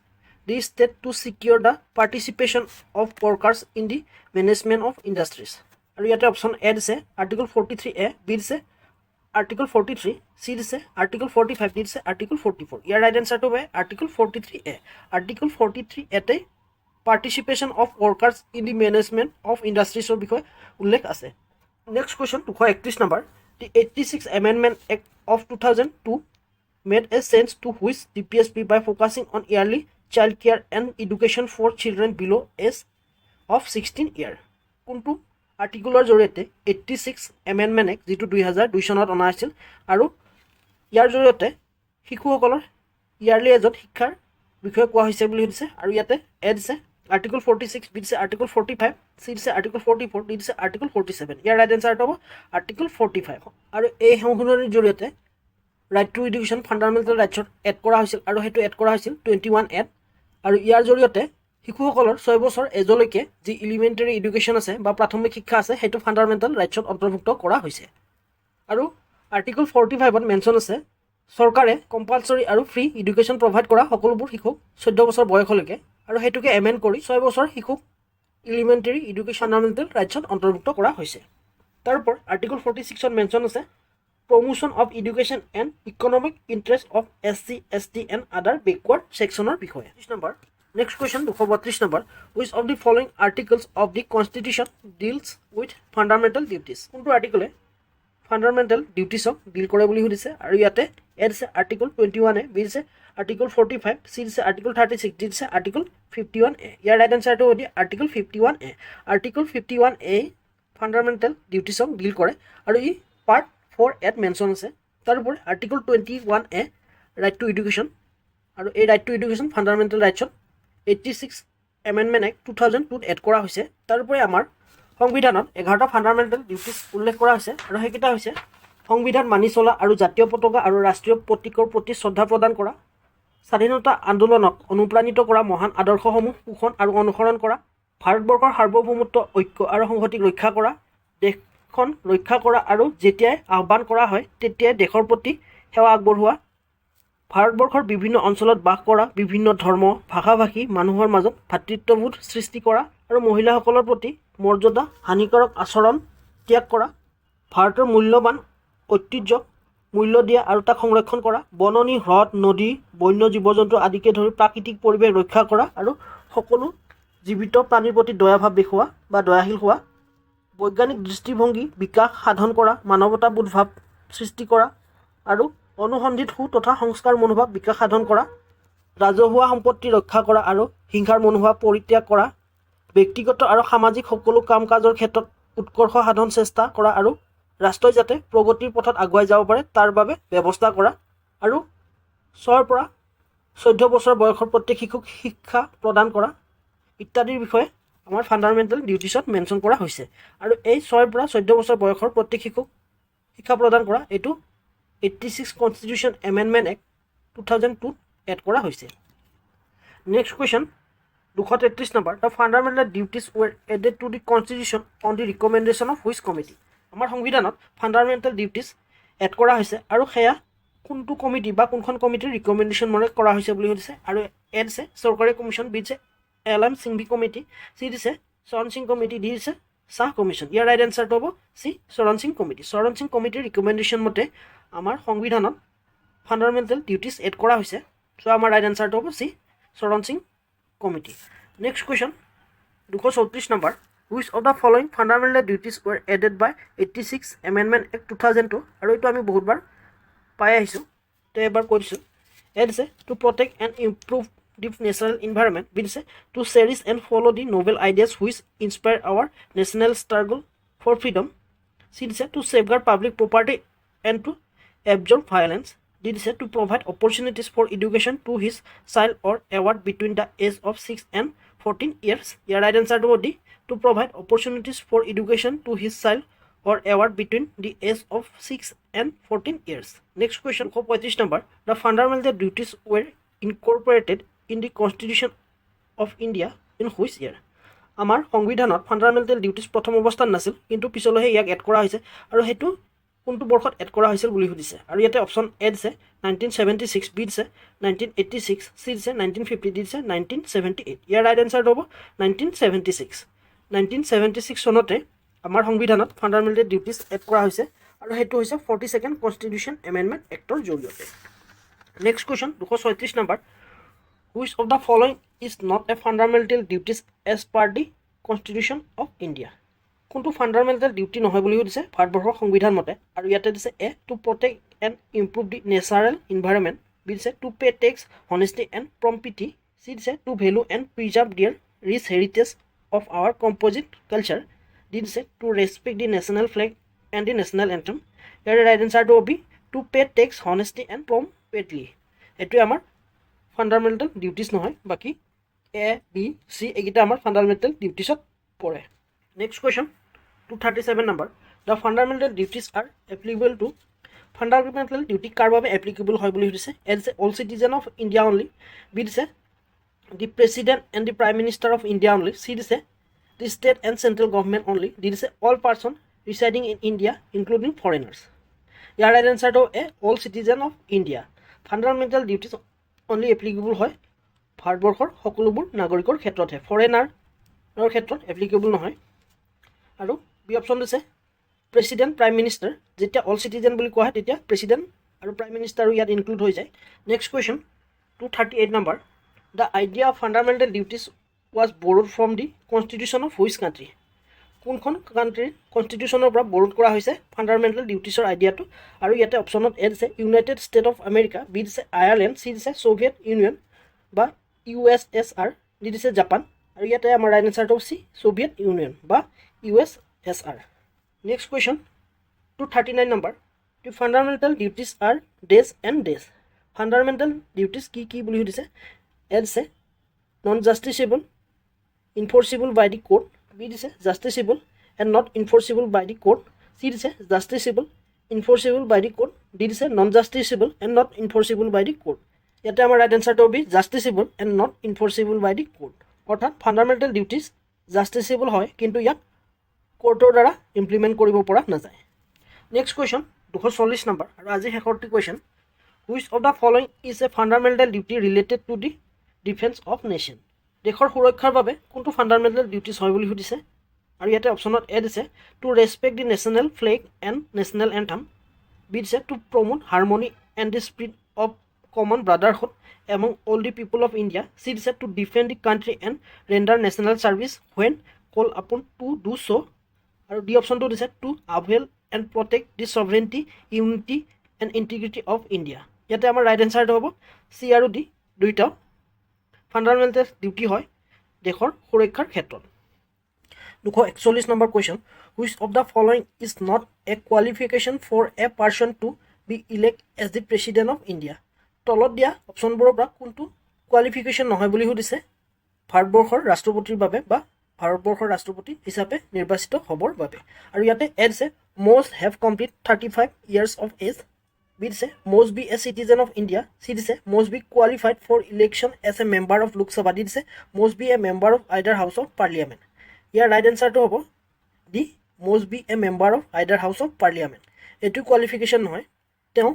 the state to secure the participation of workers in the management of industries আৰু ইয়াতে অপচন এ দিছে আৰ্টিকল 43 এ বি দিছে আৰ্টিকল 43, চি দিছে আৰ্টিকল 45, ডি দিছে আৰ্টিকল 44। ইয়াৰ ৰাইট এনচাৰটো হ'ব আৰ্টিকল 43A। আৰ্টিকল 43A তে participation of workers in the management of ইণ্ডাষ্ট্ৰিজৰ বিষয়ে উল্লেখ আছে। Next question 231 number. The 86 amendment act of 2002 made a change to which DPSP by focusing on early child care and education for children below age of 16 year। কোনটো আৰ্টিকুলৰ জৰিয়তে 86 এমেণ্ডমেণ্ট এক্ট যিটো 2002 চনত অনা হৈছিল আৰু ইয়াৰ জৰিয়তে শিশুসকলৰ ইয়াৰলি এজত শিক্ষাৰ বিষয়ে কোৱা হৈছে বুলি সুধিছে। আৰু ইয়াতে এ দিছে আৰ্টিকল 46, বি দিছে আৰ্টিকল 45, চি দিছে আৰ্টিকল 44, ডি দিছে আৰ্টিকল 47। ইয়াৰ ৰাইট এনচাৰটো হ'ব আৰ্টিকল 45। আৰু এই সংশোধনীৰ জৰিয়তে ৰাইট টু এডুকেশ্যন ফাণ্ডামেণ্টেল ৰাইটছত এড কৰা হৈছিল আৰু সেইটো এড কৰা হৈছিল 21A। আৰু ইয়াৰ জৰিয়তে শিশুসকলৰ 6 বছৰ এজলৈকে যি এলিমেণ্টেৰী এডুকেশ্যন আছে বা প্ৰাথমিক শিক্ষা আছে সেইটো ফাণ্ডামেণ্টেল ৰাইটছত অন্তৰ্ভুক্ত কৰা হৈছে। আৰু আৰ্টিকল 45ত মেনশ্যন আছে চৰকাৰে কম্পালচৰি আৰু ফ্ৰী এডুকেশ্যন প্ৰভাইড কৰা সকলোবোৰ শিশুক 14 বছৰ বয়সলৈকে, আৰু সেইটোকে এমেণ্ড কৰি 6 বছৰ শিশুক এলিমেণ্টেৰী এডুকেশ্যন ফাণ্ডামেণ্টেল ৰাইটছত অন্তৰ্ভুক্ত কৰা হৈছে। তাৰোপৰ আৰ্টিকল 46ত মেনশ্যন আছে promotion of education and economic interest of SC, ST and other backward ছেকশ্যনৰ বিষয়ে। Next question 232 number. Which of the following articles of the constitution deals with fundamental duties. কোনটো আৰ্টিকলে ফাণ্ডামেণ্টেল ডিউটিছক ডিল কৰে বুলি সুধিছে। আৰু ইয়াতে এ দিছে আৰ্টিকল 21A, বি দিছে আৰ্টিকল 45, চি দিছে আৰ্টিকল 36, ডি দিছে আৰ্টিকল 51A। ইয়াৰ ৰাইট এনচাৰটো হ'ব article 51A। Article 51A fundamental ডিউটিছক ডিল কৰে আৰু ই পাৰ্ট 4A মেনশ্যন আছে। তাৰোপৰি article 21A right to education, আৰু এই ৰাইট টু এডুকেশ্যন ফাণ্ডামেণ্টেল ৰাইটছত 86 এমেণ্ডমেণ্ট এক্ট 2002 এড কৰা হৈছে। তাৰোপৰি আমাৰ সংবিধানত 11টা ফাণ্ডামেণ্টেল ডিউটিছ উল্লেখ কৰা হৈছে আৰু সেইকেইটা হৈছে সংবিধান মানি চলা আৰু জাতীয় পতাকা আৰু ৰাষ্ট্ৰীয় প্ৰতীকৰ প্ৰতি শ্ৰদ্ধা প্ৰদান কৰা, স্বাধীনতা আন্দোলনক অনুপ্ৰাণিত কৰা মহান আদৰ্শসমূহ পোষণ আৰু অনুসৰণ কৰা, ভাৰতবৰ্ষৰ সাৰ্বভৌমত্ব, ঐক্য আৰু সংহতিক ৰক্ষা কৰা, দেশখন ৰক্ষা কৰা আৰু যেতিয়াই আহ্বান কৰা হয় তেতিয়াই দেশৰ প্ৰতি সেৱা আগবঢ়োৱা, ভাৰতবৰ্ষৰ বিভিন্ন অঞ্চলত বাস কৰা বিভিন্ন ধৰ্ম ভাষা ভাষী মানুহৰ মাজত ভাতৃত্ববোধ সৃষ্টি কৰা আৰু মহিলাসকলৰ প্ৰতি মৰ্যাদা হানিকাৰক আচৰণ ত্যাগ কৰা, ভাৰতৰ মূল্যৱান ঐতিহ্যক মূল্য দিয়া আৰু তাক সংৰক্ষণ কৰা, বননি, হ্ৰদ, নদী, বন্য জীৱ জন্তু আদিকে ধৰি প্ৰাকৃতিক পৰিৱেশ ৰক্ষা কৰা আৰু সকলো জীৱিত প্ৰাণীৰ প্ৰতি দয়াভাৱ দেখুওৱা বা দয়াশীল হোৱা, বৈজ্ঞানিক দৃষ্টিভংগী বিকাশ সাধন কৰা, মানৱতাবোধ ভাৱ সৃষ্টি কৰা আৰু অনুসন্ধিত সু তথা সংস্কাৰ মনোভাৱ বিকাশ সাধন কৰা, ৰাজহুৱা সম্পত্তি ৰক্ষা কৰা আৰু হিংসাৰ মনোভাৱ পৰিত্যাগ কৰা, ব্যক্তিগত আৰু সামাজিক সকলো কাম কাজৰ ক্ষেত্ৰত উৎকৰ্ষ সাধন চেষ্টা কৰা আৰু ৰাষ্ট্ৰই যাতে প্ৰগতিৰ পথত আগুৱাই যাব পাৰে তাৰ বাবে ব্যৱস্থা কৰা, আৰু 6ৰ পৰা 14 বছৰ বয়সৰ প্ৰত্যেক শিশুক শিক্ষা প্ৰদান কৰা ইত্যাদিৰ বিষয়ে আমাৰ ফাণ্ডামেণ্টেল ডিউটিছত মেনশ্যন কৰা হৈছে। আৰু এই 6ৰ পৰা 14 বছৰ বয়সৰ প্ৰত্যেক শিশুক শিক্ষা প্ৰদান কৰা এইটো 86 কনষ্টিটিউশ্যন এমেণ্ডমেণ্ট এক্ট 2002 এড কৰা হৈছে। Next question 233 number. The fundamental duties were added to the constitution on the recommendation of which committee. আমাৰ সংবিধানত ফাণ্ডামেণ্টেল ডিউটিছ এড কৰা হৈছে আৰু সেয়া কোনটো কমিটি বা কোনখন কমিটিৰ ৰিকমেণ্ডেশ্যন মতে কৰা হৈছে বুলি সুধিছে। আৰু এ দিছে চৰকাৰী কমিশ্যন, বি দিছে LM সিংভি কমিটি, চি দিছে চৰণ সিং কমিটি, ডি দিছে শাহ কমিশ্যন। ইয়াৰ ৰাইট এনচাৰটো হ'ব চি চৰণ সিং কমিটি। চৰণ সিং কমিটিৰ ৰিকমেণ্ডেশ্যন মতে আমাৰ সংবিধানত ফাণ্ডামেণ্টেল ডিউটিছ এড কৰা হৈছে। চ' আমাৰ ৰাইট এনচাৰটো হ'ব C Swaran Singh committee. Next question 234 number. Which of the following fundamental duties were added by 86 amendment act 2002। আৰু এইটো আমি বহুতবাৰ পাই আহিছোঁ, তো এবাৰ কৈ দিছোঁ। এ দিছে to protect and improve the natural environment, B দিছে to cherish and follow' the noble ideas which inspire our national struggle for freedom, C দিছে to safeguard public property and to absorb violence, D দিছে to provide opportunities for education to his child or award between the age of 6 and 14 years। ইয়াৰ ৰাইট এনচাৰটো হ'ব D to provide opportunities for education to his child or award between the age of 6 and 14 years। Next question 235 number. The fundamental duties were incorporated in the constitution of India in which year. আমাৰ সংবিধানত ফাণ্ডামেণ্টেল ডিউটিছ প্ৰথম অৱস্থাত নাছিল, কিন্তু পিছলৈহে ইয়াক এড কৰা হৈছে আৰু সেইটো কোনটো বৰ্ষত এড কৰা হৈছিল বুলি সুধিছে। আৰু ইয়াতে অপশ্যন এ দিছে 1976, বি দিছে 1986, চি দিছে 1950, ডি দিছে 1978। ইয়াৰ ৰাইট এনচাৰটো হ'ব 1976। 1976 চনতে আমাৰ সংবিধানত ফাণ্ডামেণ্টেল ডিউটিছ এড কৰা হৈছে আৰু সেইটো হৈছে 42nd কনষ্টিটিউশ্যন এমেণ্ডমেণ্ট এক্টৰ জৰিয়তে। Next question 236 number, which of the following is not a fundamental duties as per the constitution of India? কোনটো ফাণ্ডামেণ্টেল ডিউটি নহয় বুলি সুধিছে ভাৰতবৰ্ষৰ সংবিধান মতে, আৰু ইয়াতে দিছে A to protect and improve the natural environment, B দিছে to pay tax honesty and promptly, C দিছে to value and preserve their rich heritage of our composite culture, D দিছে to respect the national flag and the national anthem. ইয়াৰ ৰাইট এনচাৰটো হ'ব to pay tax honesty and promptly. এইটোৱে আমাৰ ফাণ্ডামেণ্টেল ডিউটিজ নহয়, বাকী এ বি চি এইকেইটা আমাৰ ফাণ্ডামেণ্টেল ডিউটিছত পৰে। Next question 237 number, the fundamental duties are applicable to, fundamental duty কাৰ বাবে এপ্লিকেবল হয় বুলি সুধিছে, এ দিছে all citizen of India only, B দিছে the president and the prime minister of India only, C দিছে the state and central government only, D দিছে all person residing in India including foreigners. ইয়াৰ ৰাইট এনচাৰটো A all citizen of India. Fundamental duties only applicable হয় ভাৰতবৰ্ষৰ সকলোবোৰ নাগৰিকৰ ক্ষেত্ৰতহে, ফৰেনাৰৰ ক্ষেত্ৰত এপ্লিকেবল নহয়। আৰু বি অপশ্যন দিছে প্ৰেচিডেণ্ট প্ৰাইম মিনিষ্টাৰ, যেতিয়া অল চিটিজেন বুলি কোৱা হয় তেতিয়া প্ৰেচিডেণ্ট আৰু প্ৰাইম মিনিষ্টাৰো ইয়াত ইনক্লুড হৈ যায়। Next question 238 number, the idea of fundamental duties was borrowed from the constitution of which country? কোনখন কাণ্ট্ৰিৰ কনষ্টিটিউশ্যনৰ পৰা বৰোড কৰা হৈছে ফাণ্ডামেণ্টেল ডিউটিছৰ আইডিয়াটো? আৰু ইয়াতে অপশ্যনত এ দিছে United State of America, B দিছে আয়াৰলেণ্ড, চি দিছে ছোভিয়েট ইউনিয়ন বা USSR, ডি দিছে জাপান। আৰু ইয়াতে আমাৰ ৰাইট এনচাৰটো চি ছোভিয়েট ইউনিয়ন বা USSR। Next question 239 number, the fundamental duties are days and days. ফাণ্ডামেণ্টেল ডিউটিজ কি কি বুলি সুধিছে, এ দিছে non justiciable enforceable by the court, B দিছে justiciable and not enforceable by the court, C দিছে justiciable enforceable by the court, D দিছে non justiciable and not enforceable by the court. ইয়াতে আমাৰ ৰাইট এনচাৰটো হ'ব justiciable and not enforceable by the court. অৰ্থাৎ ফাণ্ডামেণ্টেল ডিউটিজ জাষ্টিচেবল হয়, কিন্তু ইয়াক কোৰ্টৰ দ্বাৰা ইমপ্লিমেণ্ট কৰিব পৰা নাযায়। নেক্সট কুৱেশ্যন 240 নম্বৰ, আৰু আজি শেষৰটি question, which of the following is a fundamental duty related to the defence of nation? দেশৰ সুৰক্ষাৰ বাবে কোনটো ফাণ্ডামেণ্টেল ডিউটিজ হয় বুলি সুধিছে, আৰু ইয়াতে অপশ্যনত এ দিছে to respect the national flag and national anthem, B দিছে to promote harmony and the spirit of common brotherhood among all the people of India, C দিছে to defend the country and render national service when call upon to do so', আৰু ডি অপশ্যনটো দিছে to uphold and protect the sovereignty unity and integrity of India. ইয়াতে আমাৰ ৰাইট এনচাৰটো হ'ব চি আৰু ডি, দুইটাও ফাণ্ডামেণ্টেল ডিউটি হয় দেশৰ সুৰক্ষাৰ ক্ষেত্ৰত। 241 number question, which of the following is not a qualification for a person to be elect as the president of India? তলত দিয়া অপশ্যনবোৰৰ পৰা কোনটো কোৱালিফিকেশ্যন নহয় বুলি সুধিছে ভাৰতবৰ্ষৰ ৰাষ্ট্ৰপতিৰ বাবে বা ভাৰতবৰ্ষৰ ৰাষ্ট্ৰপতি হিচাপে নিৰ্বাচিত হ'বৰ বাবে? আৰু ইয়াতে এ দিছে must have complete 35 years of age, B দিছে must be a citizen of India, C দিছে must be qualified for election as a member of Lok Sabha, D দিছে must be a member of either house of parliament. ইয়াৰ ৰাইট এনচাৰটো হ'ব D must be a member of either house of parliament. এইটো কোৱালিফিকেশ্যন নহয়। তেওঁ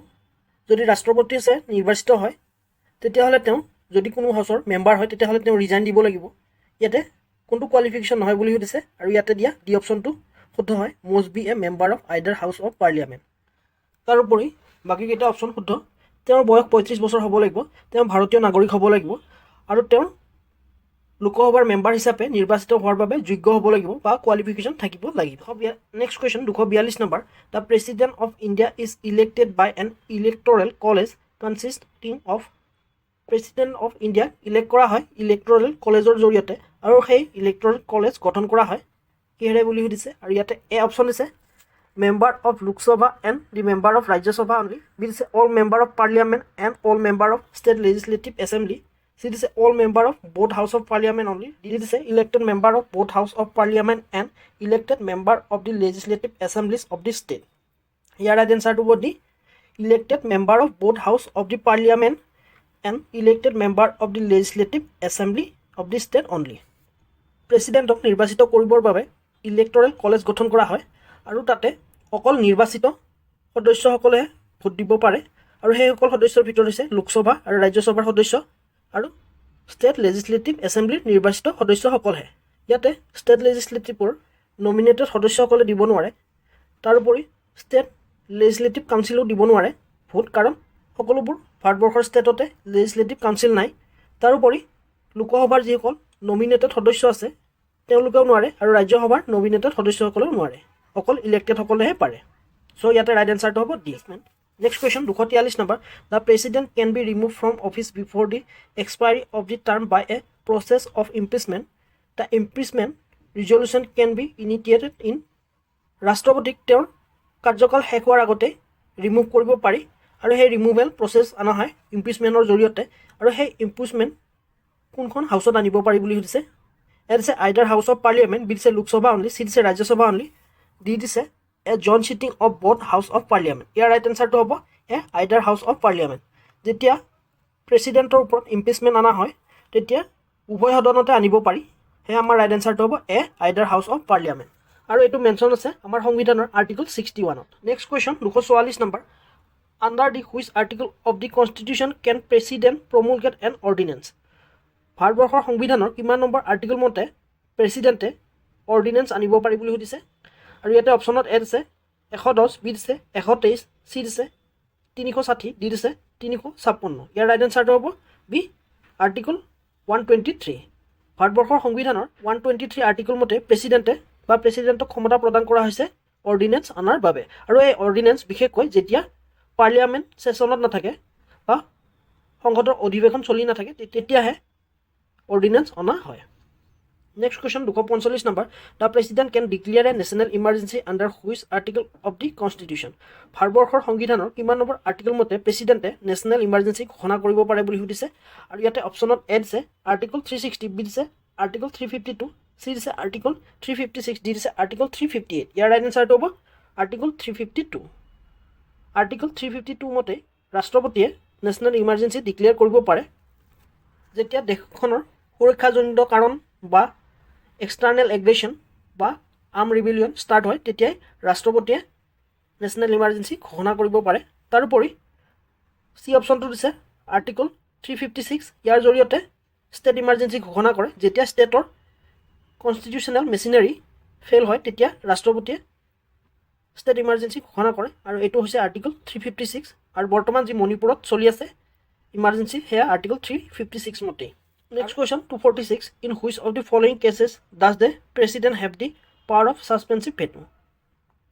যদি ৰাষ্ট্ৰপতি হিচাপে নিৰ্বাচিত হয় তেতিয়াহ'লে তেওঁ যদি কোনো হাউচৰ মেম্বাৰ হয় তেতিয়াহ'লে তেওঁ ৰিজাইন দিব লাগিব। ইয়াতে কোনটো কোৱালিফিকেশ্যন নহয় বুলি সুধিছে, আৰু ইয়াতে দিয়া ডি অপশ্যনটো শুদ্ধ হয়, must be a member of either house of parliament. তাৰোপৰি বাকীকেইটা অপশ্যন শুদ্ধ। তেওঁৰ বয়স 35 বছৰ হ'ব লাগিব, তেওঁ ভাৰতীয় নাগৰিক হ'ব লাগিব, আৰু তেওঁ লোকসভাৰ মেম্বাৰ হিচাপে নিৰ্বাচিত হোৱাৰ বাবে যোগ্য হ'ব লাগিব বা কোৱালিফিকেশ্যন থাকিব লাগিব। Next question 242 number, the president of India is elected by an electoral college consisting of, president of ইণ্ডিয়াক ইলেক্ট কৰা হয় ইলেক্টৰেল কলেজৰ জৰিয়তে, আৰু সেই ইলেক্টৰেল কলেজ গঠন কৰা হয় কিহেৰে বুলি সুধিছে, আৰু ইয়াতে এ অপশ্যন দিছে member of Lok Sabha and the member of Rajya Sabha only, B দিছে all member of parliament and all member of state legislative assembly, C দিছে all member of both house of parliament only, D দিছে elected member of both house of parliament and elected member of the legislative assemblies of the state. ইয়াৰ ৰাইট এনচাৰটো হ'ব D elected member of both house of the parliament and elected member of the legislative assembly of the state only. প্ৰেচিডেণ্টক নিৰ্বাচিত কৰিবৰ বাবে ইলেক্টৰেল কলেজ গঠন কৰা হয়, আৰু তাতে অকল নিৰ্বাচিত সদস্যসকলেহে ভোট দিব পাৰে, আৰু সেইসকল সদস্যৰ ভিতৰত হৈছে লোকসভা আৰু ৰাজ্যসভাৰ সদস্য আৰু ষ্টেট লেজিছলেটিভ এছেম্বলিৰ নিৰ্বাচিত সদস্যসকলহে। ইয়াতে ষ্টেট লেজিছলেটিভৰ নমিনেটেড সদস্যসকলে দিব নোৱাৰে। তাৰোপৰি ষ্টেট লেজিসলেটিভ কাউন্সিলো দিব নোৱাৰে ভোট, কাৰণ সকলোবোৰ ভাৰতবৰ্ষৰ ষ্টেটতে লেজিসলেটিভ কাউন্সিল নাই। তাৰোপৰি লোকসভাৰ যিসকল নমিনেটেড সদস্য আছে তেওঁলোকেও নোৱাৰে, আৰু ৰাজ্যসভাৰ নমিনেটেড সদস্যসকলেও নোৱাৰে, অকল ইলেক্টেডসকলেহে পাৰে। চ' ইয়াতে ৰাইট এনচাৰটো হ'ব D. Next question 243 number, the president can be remove from office before the expiry of the term by a process of impeachment. The impeachment resolution can be initiated in. ৰাষ্ট্ৰপতিক তেওঁৰ কাৰ্যকাল শেষ হোৱাৰ আগতেই ৰিমুভ কৰিব পাৰি, আৰু সেই ৰিমুভেল প্ৰচেছ অনা হয় ইম্পিচমেণ্টৰ জৰিয়তে। আৰু সেই ইম্পিচমেণ্ট কোনখন হাউচত আনিব পাৰি বুলি সুধিছে। এ দিছে either house of parliament, B দিছে লোকসভা অনলি, চি দিছে ৰাজ্যসভা অনলি, ডি দিছে a joint sitting of both house of parliament. ইয়াৰ ৰাইট এনচাৰটো হ'ব A either house of parliament. যেতিয়া প্ৰেচিডেণ্টৰ ওপৰত ইম্পিচমেণ্ট অনা হয় তেতিয়া উভয় সদনতে আনিব পাৰি, সেয়ে আমাৰ ৰাইট এনচাৰটো হ'ব A either house of parliament. আৰু এইটো মেনশ্যন আছে আমাৰ সংবিধানৰ আৰ্টিকল 61ত। Next question 244 number, under the which article of the constitution can president promulgate an ordinance. ভাৰতবৰ্ষৰ সংবিধানৰ কিমান নম্বৰ আৰ্টিকল মতে প্ৰেচিডেণ্টে অৰ্ডিনেঞ্চ আনিব পাৰি বুলি সুধিছে। আৰু ইয়াতে অপশ্যনত এ দিছে 110, বি দিছে 123, চি দিছে 360, ডি দিছে 356। ইয়াৰ ৰাইট এনচাৰটো হ'ব বি আৰ্টিকল 123। ভাৰতবৰ্ষৰ সংবিধানৰ 123 আৰ্টিকল মতে প্ৰেচিডেণ্টক ক্ষমতা প্ৰদান কৰা হৈছে অৰ্ডিনেঞ্চ অনাৰ বাবে। আৰু এই অৰ্ডিনেঞ্চ বিশেষকৈ যেতিয়া পাৰ্লিয়ামেণ্ট ছেছনত নাথাকে বা সংসদৰ অধিৱেশন চলি নাথাকে তেতিয়াহে অৰ্ডিনেঞ্চ অনা হয়। Next question 245 number, the president can declare a national emergency under which article of the constitution. ভাৰতবৰ্ষৰ সংবিধানৰ কিমান নম্বৰ আৰ্টিকল মতে প্ৰেচিডেণ্টে নেশ্যনেল ইমাৰ্জেঞ্চি ঘোষণা কৰিব পাৰে বুলি সুধিছে। আৰু ইয়াতে অপশ্যনত এ দিছে আৰ্টিকল 360, বি দিছে আৰ্টিকল 352, চি দিছে আৰ্টিকল 356, ডি দিছে আৰ্টিকল 358। ইয়াৰ ৰাইট এনচাৰটো হ'ব আৰ্টিকল 352। আৰ্টিকল 352 মতে ৰাষ্ট্ৰপতিয়ে নেশ্যনেল ইমাৰ্জেঞ্চি ডিক্লেয়াৰ কৰিব পাৰে যেতিয়া দেশখনৰ সুৰক্ষাজনিত কাৰণ বা এক্সটাৰ্নেল এগ্ৰেশ্যন বা আৰ্ম ৰিবিলিয়ন ষ্টাৰ্ট হয়, তেতিয়াই ৰাষ্ট্ৰপতিয়ে নেশ্যনেল ইমাৰ্জেঞ্চি ঘোষণা কৰিব পাৰে। তাৰোপৰি চি অপশ্যনটো দিছে আৰ্টিকল 356। ইয়াৰ জৰিয়তে ষ্টেট ইমাৰ্জেঞ্চি ঘোষণা কৰে যেতিয়া ষ্টেটৰ কনষ্টিটিউশ্যনেল মেচিনাৰী ফেইল হয়, তেতিয়া ৰাষ্ট্ৰপতিয়ে ষ্টেট ইমাৰ্জেঞ্চি ঘোষণা কৰে। আৰু এইটো হৈছে আৰ্টিকল 356। আৰু বৰ্তমান যি মণিপুৰত চলি আছে ইমাৰ্জেঞ্চি সেয়া আৰ্টিকল 356 মতেই। Next question 246, in which of the following cases does the president have the power of suspensive veto.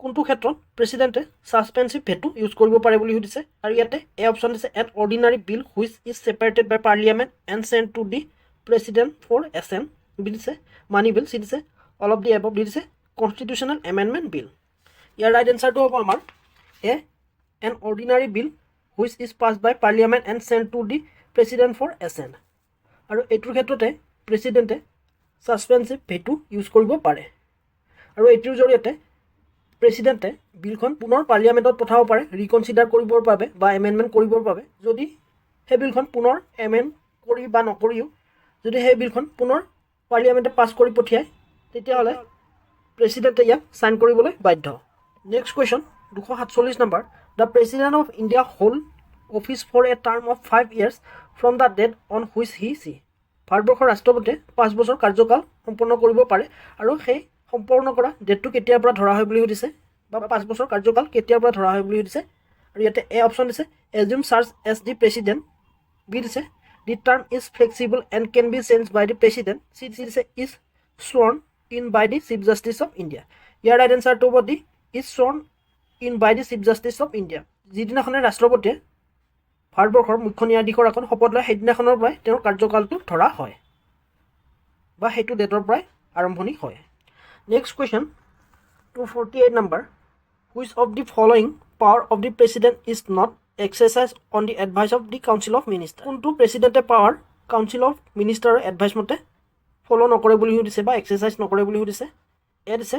কোনটো ক্ষেত্ৰত প্ৰেচিডেণ্টে ছাছপেনচিভ ভেটো ইউজ কৰিব পাৰে বুলি সুধিছে। আৰু ইয়াতে এ অপশ্যন দিছে an ordinary bill which is separated by parliament and sent to the president for assent, B দিছে মানি বিল, চি দিছে all of the above, D দিছে কনষ্টিটিউশ্যনেল এমেণ্ডমেণ্ট বিল। ইয়াৰ ৰাইট এনচাৰটো হ'ব আমাৰ A an ordinary bill which is pass by parliament and sent to the president for assent. আৰু এইটোৰ ক্ষেত্ৰতে প্ৰেচিডেণ্টে ছাছপেনচিভ ভেটো ইউজ কৰিব পাৰে। আৰু এইটোৰ জৰিয়তে প্ৰেচিডেণ্টে বিলখন পুনৰ পাৰ্লিয়ামেণ্টত পঠাব পাৰে ৰিকনচিডাৰ কৰিবৰ বাবে বা এমেণ্ডমেণ্ট কৰিবৰ বাবে। যদি সেই বিলখন পুনৰ এমেণ্ড কৰি বা নকৰিও যদি সেই বিলখন পুনৰ পাৰ্লিয়ামেণ্টে পাছ কৰি পঠিয়ায় তেতিয়াহ'লে প্ৰেচিডেণ্টে ইয়াক চাইন কৰিবলৈ বাধ্য। Next question 247 number, the president of India hold office for a term of 5 years from the date on which he চি। ভাৰতবৰ্ষৰ ৰাষ্ট্ৰপতিয়ে 5 বছৰ কাৰ্যকাল সম্পন্ন কৰিব পাৰে। আৰু সেই সম্পন্ন কৰা ডেটটো কেতিয়াৰ পৰা ধৰা হয় বুলি সুধিছে, বা 5 বছৰ কাৰ্যকাল কেতিয়াৰ পৰা ধৰা হয় বুলি সুধিছে। আৰু ইয়াতে এ অপশ্যন দিছে assume charge as the president, B দিছে the term is flexible and can be change by the president, C দিছে is sworn in by the chief justice of India. ইয়াৰ ৰাইট এনচাৰটো হ'ব the is sworn in by the chief justice of India. যিদিনাখনে ৰাষ্ট্ৰপতিয়ে ভাৰতবৰ্ষৰ মুখ্য ন্যায়াধীশৰ এখন শপত লয় সেইদিনাখনৰ পৰাই তেওঁৰ কাৰ্যকালটো ধৰা হয় বা সেইটো ডেটৰ পৰাই আৰম্ভণি হয়। Next question 248 number, which of the following power of the president is not exercise on the advice of the council of minister. কোনটো প্ৰেচিডেণ্টে পাৱাৰ কাউঞ্চিল অফ মিনিষ্টাৰৰ এডভাইচ মতে ফ'ল' নকৰে বুলি সুধিছে বা এক্সাৰচাইজ নকৰে বুলি সুধিছে। এ দিছে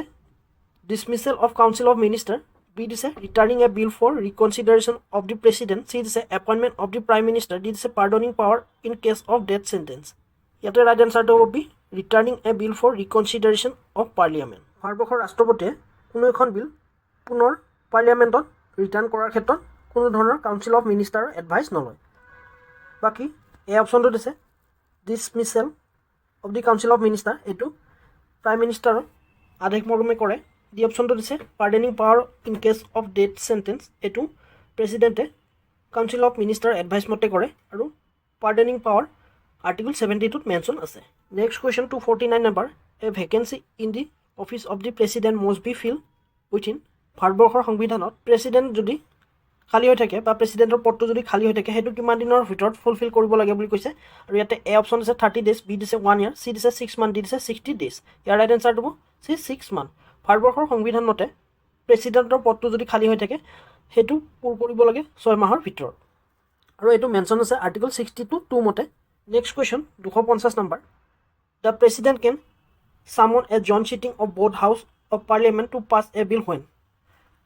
dismissal of council of minister, B দিছে returning a bill for reconsideration of the president, C দিছে appointment of the prime minister, D দিছে pardoning power in case of death sentence. ইয়াতে ৰাইট এনচাৰটো হ'ব B returning a bill for reconsideration of parliament. ভাৰতবৰ্ষৰ ৰাষ্ট্ৰপতিয়ে কোনো এখন বিল পুনৰ পাৰ্লিয়ামেণ্টত ৰিটাৰ্ণ কৰাৰ ক্ষেত্ৰত কোনো ধৰণৰ কাউঞ্চিল অফ মিনিষ্টাৰৰ এডভাইচ নলয়। বাকী এই অপশ্যনটো দিছে dismissal of the council of minister, এইটো প্ৰাইম মিনিষ্টাৰৰ আদেশ মৰ্মে কৰে ডি অপশ্যনটো দিছে pardoning power in case of death sentence. এইটো প্ৰেচিডেণ্টে কাউন্সিল অফ মিনিষ্টাৰ এডভাইচ মতে কৰে আৰু পাৰ্ডেনিং পাৱাৰ আৰ্টিকল 72ত মেনশ্যন আছে। Next question 249 number a vacancy in the office of the president must be fill within. ভাৰতবৰ্ষৰ সংবিধানত প্ৰেচিডেণ্ট যদি খালী হৈ থাকে বা প্ৰেচিডেণ্টৰ পদটো যদি খালী হৈ থাকে সেইটো কিমান দিনৰ ভিতৰত ফুলফিল কৰিব লাগে বুলি কৈছে। আৰু ইয়াতে এ অপশ্যন দিছে 30 days, বি দিছে 1 year, চি দিছে 6 months, ডি দিছে 60 days। ইয়াৰ ৰাইট এনচাৰটো হ'ব চি 6 months। ভাৰতবৰ্ষৰ সংবিধান মতে প্ৰেচিডেণ্টৰ পদটো যদি খালী হৈ থাকে সেইটো পূৰ কৰিব লাগে 6 মাহৰ ভিতৰত, আৰু এইটো মেনশ্যন আছে আৰ্টিকল 62(2) মতে। Next question 250 number the president can summon a joint sitting of both house of parliament to pass a bill when.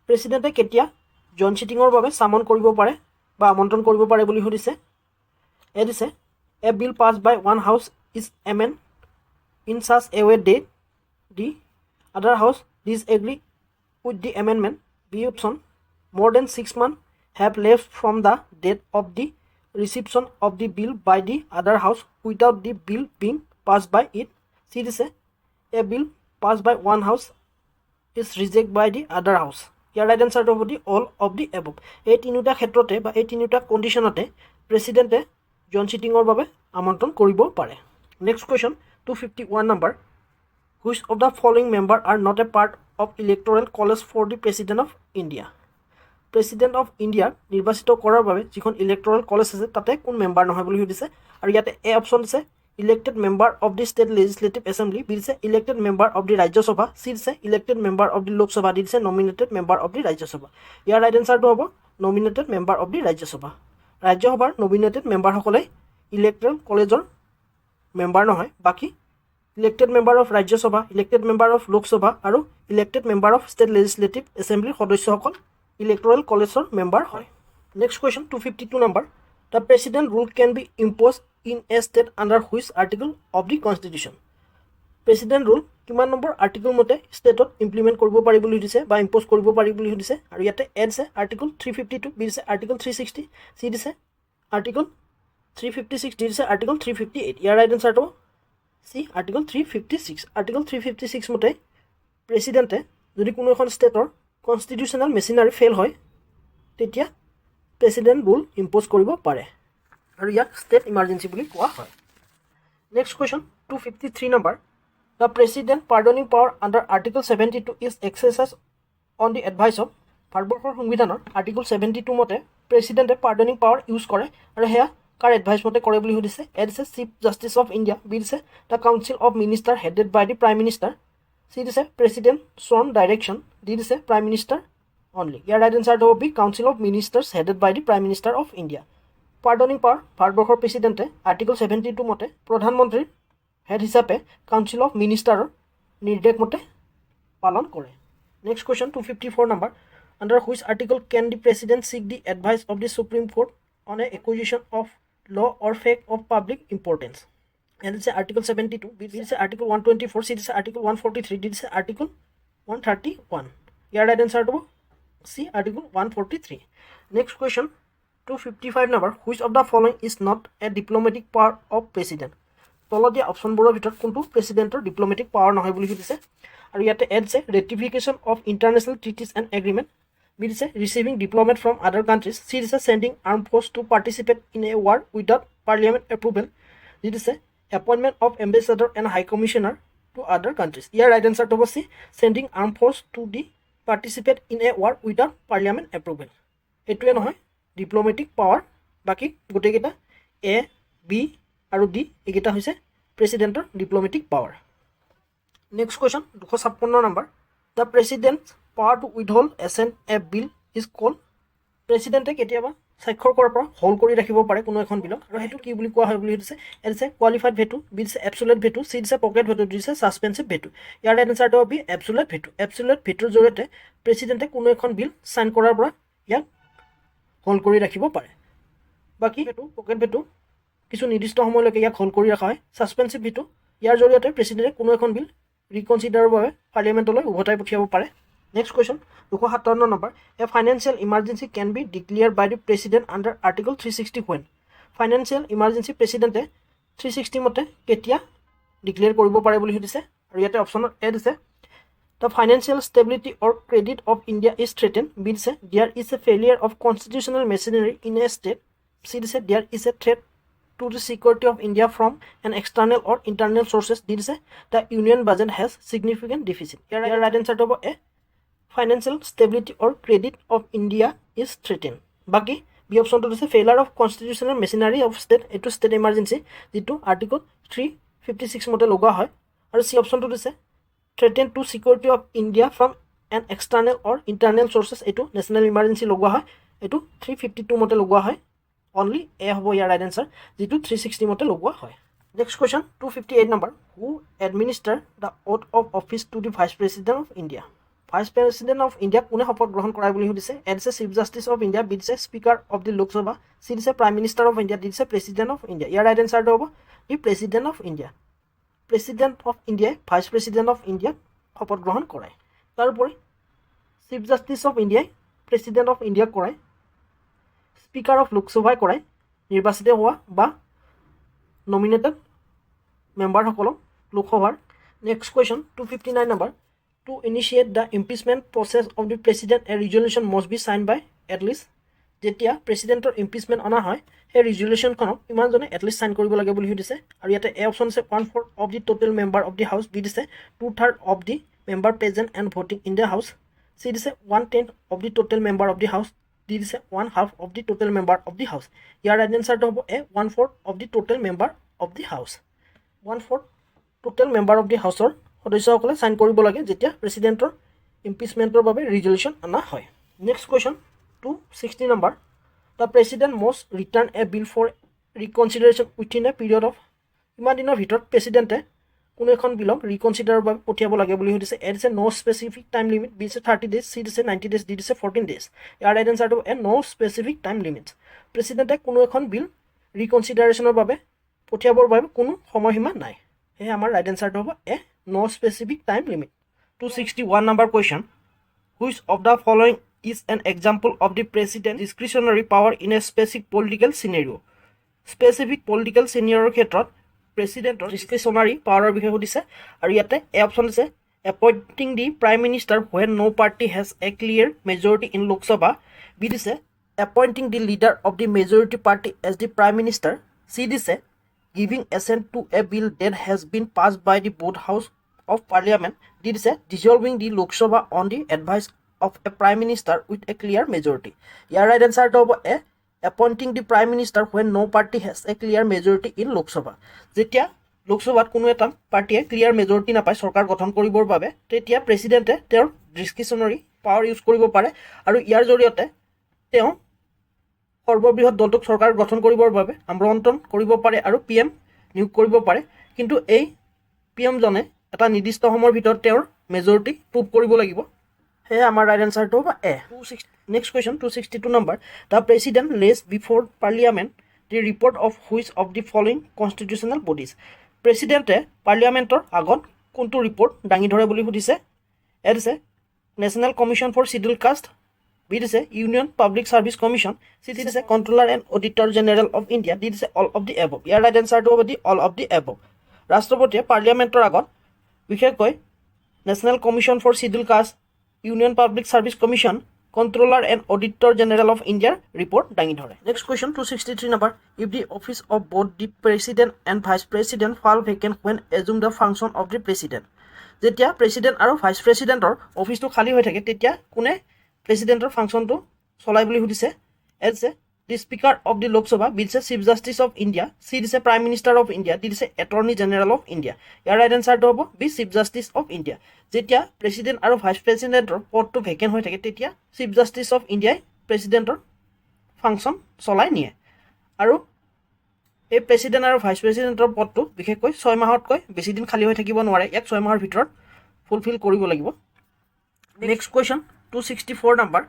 প্ৰেচিডেণ্টে কেতিয়া জইণ্ট চিটিঙৰ বাবে চামন কৰিব পাৰে বা আমন্ত্ৰণ কৰিব পাৰে বুলি সুধিছে। এ দিছে a bill pass by one house is amend in such a way they the other house disagree with the amendment. B option more than 6 months have left from the date of the reception of the bill by the other house without the bill being passed by it. See this, a bill passed by one house is rejected by the other house. Here right answer of the all of the above. এই তিনিটা ক্ষেত্ৰতে বা এই তিনিটা কণ্ডিশ্যনতে প্ৰেচিডেণ্টে জইণ্ট চিটিঙৰ বাবে আমন্ত্ৰণ কৰিব পাৰে। Next question 251 number which of the following member are not a part of electoral college for the president of India? President of ইণ্ডিয়াক নিৰ্বাচিত কৰাৰ বাবে যিখন ইলেক্টৰেল কলেজ আছে তাতে কোন মেম্বাৰ নহয় বুলি সুধিছে। আৰু ইয়াতে এ অপশ্যন দিছে elected member of the state legislative assembly, B দিছে elected member of the Rajya Sabha, C দিছে elected member of the Lok Sabha, D দিছে nominated member of the Rajya Sabha. ইয়াৰ ৰাইট এনচাৰটো হ'ব nominated member of the Rajya Sabha. ৰাজ্যসভাৰ নমিনেটেড মেম্বাৰসকলে ইলেক্টৰেল কলেজৰ মেম্বাৰ নহয়, বাকী elected member of Rajya Sabha, elected member of Lok Sabha আৰু elected member of state legislative এছেম্বলিৰ সদস্যসকল ইলেক্টৰেল কলেজৰ মেম্বাৰ হয়। Next question 252 number the president rule can be imposed in a state under which article of the constitution. President rule কিমান নম্বৰ আৰ্টিকল মতে ষ্টেটত ইমপ্লিমেণ্ট কৰিব পাৰি বুলি সুধিছে বা ইম্প'জ কৰিব পাৰি বুলি সুধিছে। আৰু ইয়াতে এ দিছে আৰ্টিকল 352, বি দিছে আৰ্টিকল 360, চি দিছে আৰ্টিকল 356, ডি দিছে আৰ্টিকল 358। ইয়াৰ ৰাইট এনচাৰটো চি আৰ্টিকল 356। আৰ্টিকল 356 মতে প্ৰেচিডেণ্টে যদি কোনো এখন ষ্টেটৰ কনষ্টিটিউশ্যনেল মেচিনাৰী ফেইল হয় তেতিয়া প্ৰেচিডেণ্ট ৰুল ইম্প'জ কৰিব পাৰে, আৰু ইয়াক ষ্টেট ইমাৰ্জেঞ্চি বুলি কোৱা হয়। Next question 253 number the president pardoning power under article 72 is exercise on the advice of. ভাৰতবৰ্ষৰ সংবিধানৰ আৰ্টিকল 72 মতে প্ৰেচিডেণ্টে পাৰ্ডনিং পাৱাৰ ইউজ কৰে, আৰু সেয়া কাৰ এডভাইচ মতে কৰে বুলি সুধিছে। এ দিছে chief justice of India, B দিছে the council of minister headed by the prime minister, C দিছে প্ৰেচিডেণ্ট শ্বন ডাইৰেকশ্যন, ডি দিছে প্ৰাইম মিনিষ্টাৰ অনলি। ইয়াৰ ৰাইট এনচাৰটো হ'ব B council of ministers headed by the prime minister of India. Pardoning power ভাৰতবৰ্ষৰ প্ৰেচিডেণ্টে আৰ্টিকল 72 মতে প্ৰধানমন্ত্ৰীৰ হেড হিচাপে কাউন্সিল অফ মিনিষ্টাৰৰ নিৰ্দেশ মতে পালন কৰে। Next question 254 number under which article can the president seek the advice of the supreme court on a acquisition of law or fact of public importance. A দিছে আৰ্টিকল 72, বি দিছে আৰ্টিকল 124, চি দিছে আৰ্টিকল 143, ডি দিছে আৰ্টিকল 131। ইয়াৰ ৰাইট এনচাৰটো হ'ব C article 143। Next question 255 number which of the following is not a diplomatic power of president. তলত দিয়া অপশ্যনবোৰৰ ভিতৰত কোনটো প্ৰেচিডেণ্টৰ ডিপ্ল'মেটিক পাৱাৰ নহয় বুলি সুধিছে। আৰু ইয়াতে এ দিছে ratification of international treaties and agreement, B দিছে receiving diplomat from other countries, C দিছে sending arm force to participate in a war without parliament approval, D দিছে appointment of ambassador and high commissioner to other countries. ইয়াৰ ৰাইট এনচাৰটো হ'ব C sending arm force to the participate in a war without parliament approval. এইটোৱে নহয় ডিপ্ল'মেটিক পাৱাৰ, বাকী গোটেইকেইটা এ, বি আৰু ডি এইকেইটা হৈছে প্ৰেচিডেণ্টৰ diplomatic power. Next question 256 number the president power to withhold assent a bill is called. প্ৰেচিডেণ্টে কেতিয়াবা স্বাক্ষৰ কৰাৰ পৰা হোল্ড কৰি ৰাখিব পাৰে কোনো এখন বিলক, আৰু সেইটো কি বুলি কোৱা হয় বুলি সুধিছে। এ দিছে কোৱালিফাইড ভেটো, বি দিছে এবছুলেট ভেটো, চি দিছে পকেট ভেটো, ডি দিছে ছাছপেনচিভ ভেটো। ইয়াৰ ৰাইট এনচাৰটো হ'ব বি এবছুলেট ভেটো। এবছুলেট ভেটোৰ জৰিয়তে প্ৰেচিডেণ্টে কোনো এখন বিল ছাইন কৰাৰ পৰা ইয়াক হোল্ড কৰি ৰাখিব পাৰে। বাকী ভেটো, পকেট ভেটো কিছু নিৰ্দিষ্ট সময়লৈকে ইয়াক হোল্ড কৰি ৰখা হয়। ছাছপেনচিভ ভেটো ইয়াৰ জৰিয়তে প্ৰেচিডেণ্টে কোনো এখন বিল ৰিকনচিডাৰৰ বাবে পাৰ্লিয়ামেণ্টলৈ উভতাই পঠিয়াব পাৰে। Next question 257 number a financial emergency can be declare by the president under article 360 when. Financial emergency প্ৰেচিডেণ্টে 360 মতে কেতিয়া ডিক্লেয়াৰ কৰিব পাৰে বুলি সুধিছে। আৰু ইয়াতে অপশ্যনত এ দিছে The financial stability or credit of India is threatened. B দিছে there is a failure of constitutional machinery in a state. C দিছে there is a threat to the security of India from an external or internal sources. D দিছে the union budget has significant deficit. Here right answer to A. Financial stability or credit of India is threatened. Baki B option to দিছে failure of constitutional machinery of state. Eto state emergency যেটো article 356 মতে লগোৱা হয় আৰু C option to দিছে threaten to security of India from an external or internal sources. এটো national emergency লগোৱা হয় এটো 352 মতে লগোৱা হয় only A হ'ব ইয়াৰ right answer যেটো 360 মতে লগোৱা হয় next question 258 number who administer the oath of office to the vice president of India vice president of India কোনে শপত গ্ৰহণ কৰায় বুলি সুধিছে A দিছে chief justice of India B দিছে speaker of the Lok Sabha C দিছে prime minister of India D দিছে president of India year right answer হ'ব the president of India president of ইণ্ডিয়াই ভাইচ প্ৰেচিডেণ্ট অফ ইণ্ডিয়াক শপত গ্ৰহণ কৰায় তাৰোপৰি চিফ জাষ্টিছ অফ ইণ্ডিয়াই প্ৰেচিডেণ্ট অফ ইণ্ডিয়াক কৰায় স্পীকাৰ অফ লোকসভাই কৰায় নিৰ্বাচিত হোৱা বা নমিনেটেড মেম্বাৰসকলক লোকসভাৰ next question 259 number to initiate the impeachment process of the president a resolution must be sign by at least যেতিয়া প্ৰেচিডেণ্টৰ ইম্পিচমেণ্ট অনা হয় সেই ৰিজলিউশ্যনখনক ইমানজনে এটলিষ্ট চাইন কৰিব লাগে বুলি সুধিছে আৰু ইয়াতে এ অপশ্যন আছে 1/4 of the total member of the house B দিছে 2/3 of the member present and voting in the house C দিছে 1/10 of the total member of the house D দিছে 1/2 of the total member of the house ইয়াৰ ৰাইট এনচাৰটো হ'ব A 1/4 of the total member of the house 1/4 total member of the হাউচৰ সদস্যসকলে চাইন কৰিব লাগে যেতিয়া প্ৰেচিডেণ্টৰ ইম্পিচমেণ্টৰ বাবে ৰিজলিউশ্যন অনা হয় next question 260 number The president must return a bill for reconsideration within a period of ইমান দিনৰ ভিতৰত প্ৰেচিডেণ্টে কোনো এখন বিলক ৰিকনচিডাৰৰ বাবে পঠিয়াব লাগে বুলি সুধিছে এ দিছে নো স্পেচিফিক টাইম লিমিট বি দিছে 30 ডেজ চি দিছে 90 ডেজ ডি দিছে 14 ডেজ ইয়াৰ ৰাইট এনচাৰটো এ নো স্পেচিফিক টাইম লিমিট প্ৰেচিডেণ্টে কোনো এখন বিল ৰিকনচিডাৰেশ্যনৰ বাবে পঠিয়াবৰ বাবে কোনো সময়সীমা নাই সেয়ে আমাৰ ৰাইট এনচাৰটো হ'ব A no specific time limit 261 number question which of the following is an example of the president's discretionary power in a specific political scenario. Specific political scenario ক্ষেত্ৰত প্ৰেচিডেণ্টৰ discretionary power বিষয়ে সুধিছে আৰু ইয়াতে এ অপশ্যন আছে appointing the prime minister when no party has a clear majority in Lok Sabha. B দিছে appointing the leader of the majority party as the prime minister. C দিছে giving assent to a bill that has been passed by the both house of parliament. D দিছে dissolving the Lok Sabha on the advice of a prime minister with a clear majority. Your right answer to A. Appointing the prime minister when no party has a clear majority in Lok Sabha. যেতিয়া লোকসভাত কোনো এটা পাৰ্টিয়ে ক্লিয়াৰ মেজৰিটি নাপায় চৰকাৰ গঠন কৰিবৰ বাবে তেতিয়া প্ৰেচিডেণ্টে তেওঁৰ ডিছক্ৰিশ্যনাৰী পাৱাৰ ইউজ কৰিব পাৰে আৰু ইয়াৰ জৰিয়তে তেওঁ সৰ্ববৃহৎ দলটোক চৰকাৰ গঠন কৰিবৰ বাবে আমন্ত্ৰণ কৰিব পাৰে আৰু PM নিয়োগ কৰিব পাৰে কিন্তু এই PMজনে এটা নিৰ্দিষ্ট সময়ৰ ভিতৰত তেওঁৰ মেজৰিটি প্ৰুভ কৰিব লাগিব Hey, our right answer to A. Next question, 262 number. The president lays before parliament the report of which of the following constitutional bodies. President parliamentor agon kuntu report dangi dhore boli hudise. A is National Commission for Scheduled Caste. B is Union Public Service Commission. C is Controller and Auditor General of India. D is all of the above. Your right answer to the all of the above. Rashtrapati parliamentor agon বিশেষকৈ National Commission for Scheduled Caste Union Public Service Commission, Controller and Auditor General of India report dangi dhore. Next question 263 number. If the office of both the president and vice president fall vacant when assume the function of the president. যেতিয়া president আৰু vice presidentৰ অফিসটো খালি হৈ থাকে তেতিয়া কোনে প্ৰেচিডেণ্টৰ ফাংচনটো চলাই বুলি সুধিছে as the speaker of the Lok Sabha B দিছে chief justice of India C দিছে prime minister of India D দিছে attorney general of India ইয়াৰ ৰাইট এনসাৰটো হ'ব B chief justice of India যেতিয়া প্ৰেচিডেণ্ট আৰু ভাইচ প্ৰেচিডেণ্টৰ পদটো ভেকেন্ট হৈ থাকে তেতিয়া চিফ জাষ্টিছ অফ ইণ্ডিয়াই প্ৰেচিডেণ্টৰ ফাংচন চলাই নিয়ে আৰু এই প্ৰেচিডেণ্ট আৰু ভাইচ প্ৰেচিডেণ্টৰ পদটো বিশেষকৈ 6 মাহতকৈ বেছি দিন খালী হৈ থাকিব নোৱাৰে ইয়াক 6 মাহৰ ভিতৰত ফুলফিল কৰিব লাগিব next question 264 number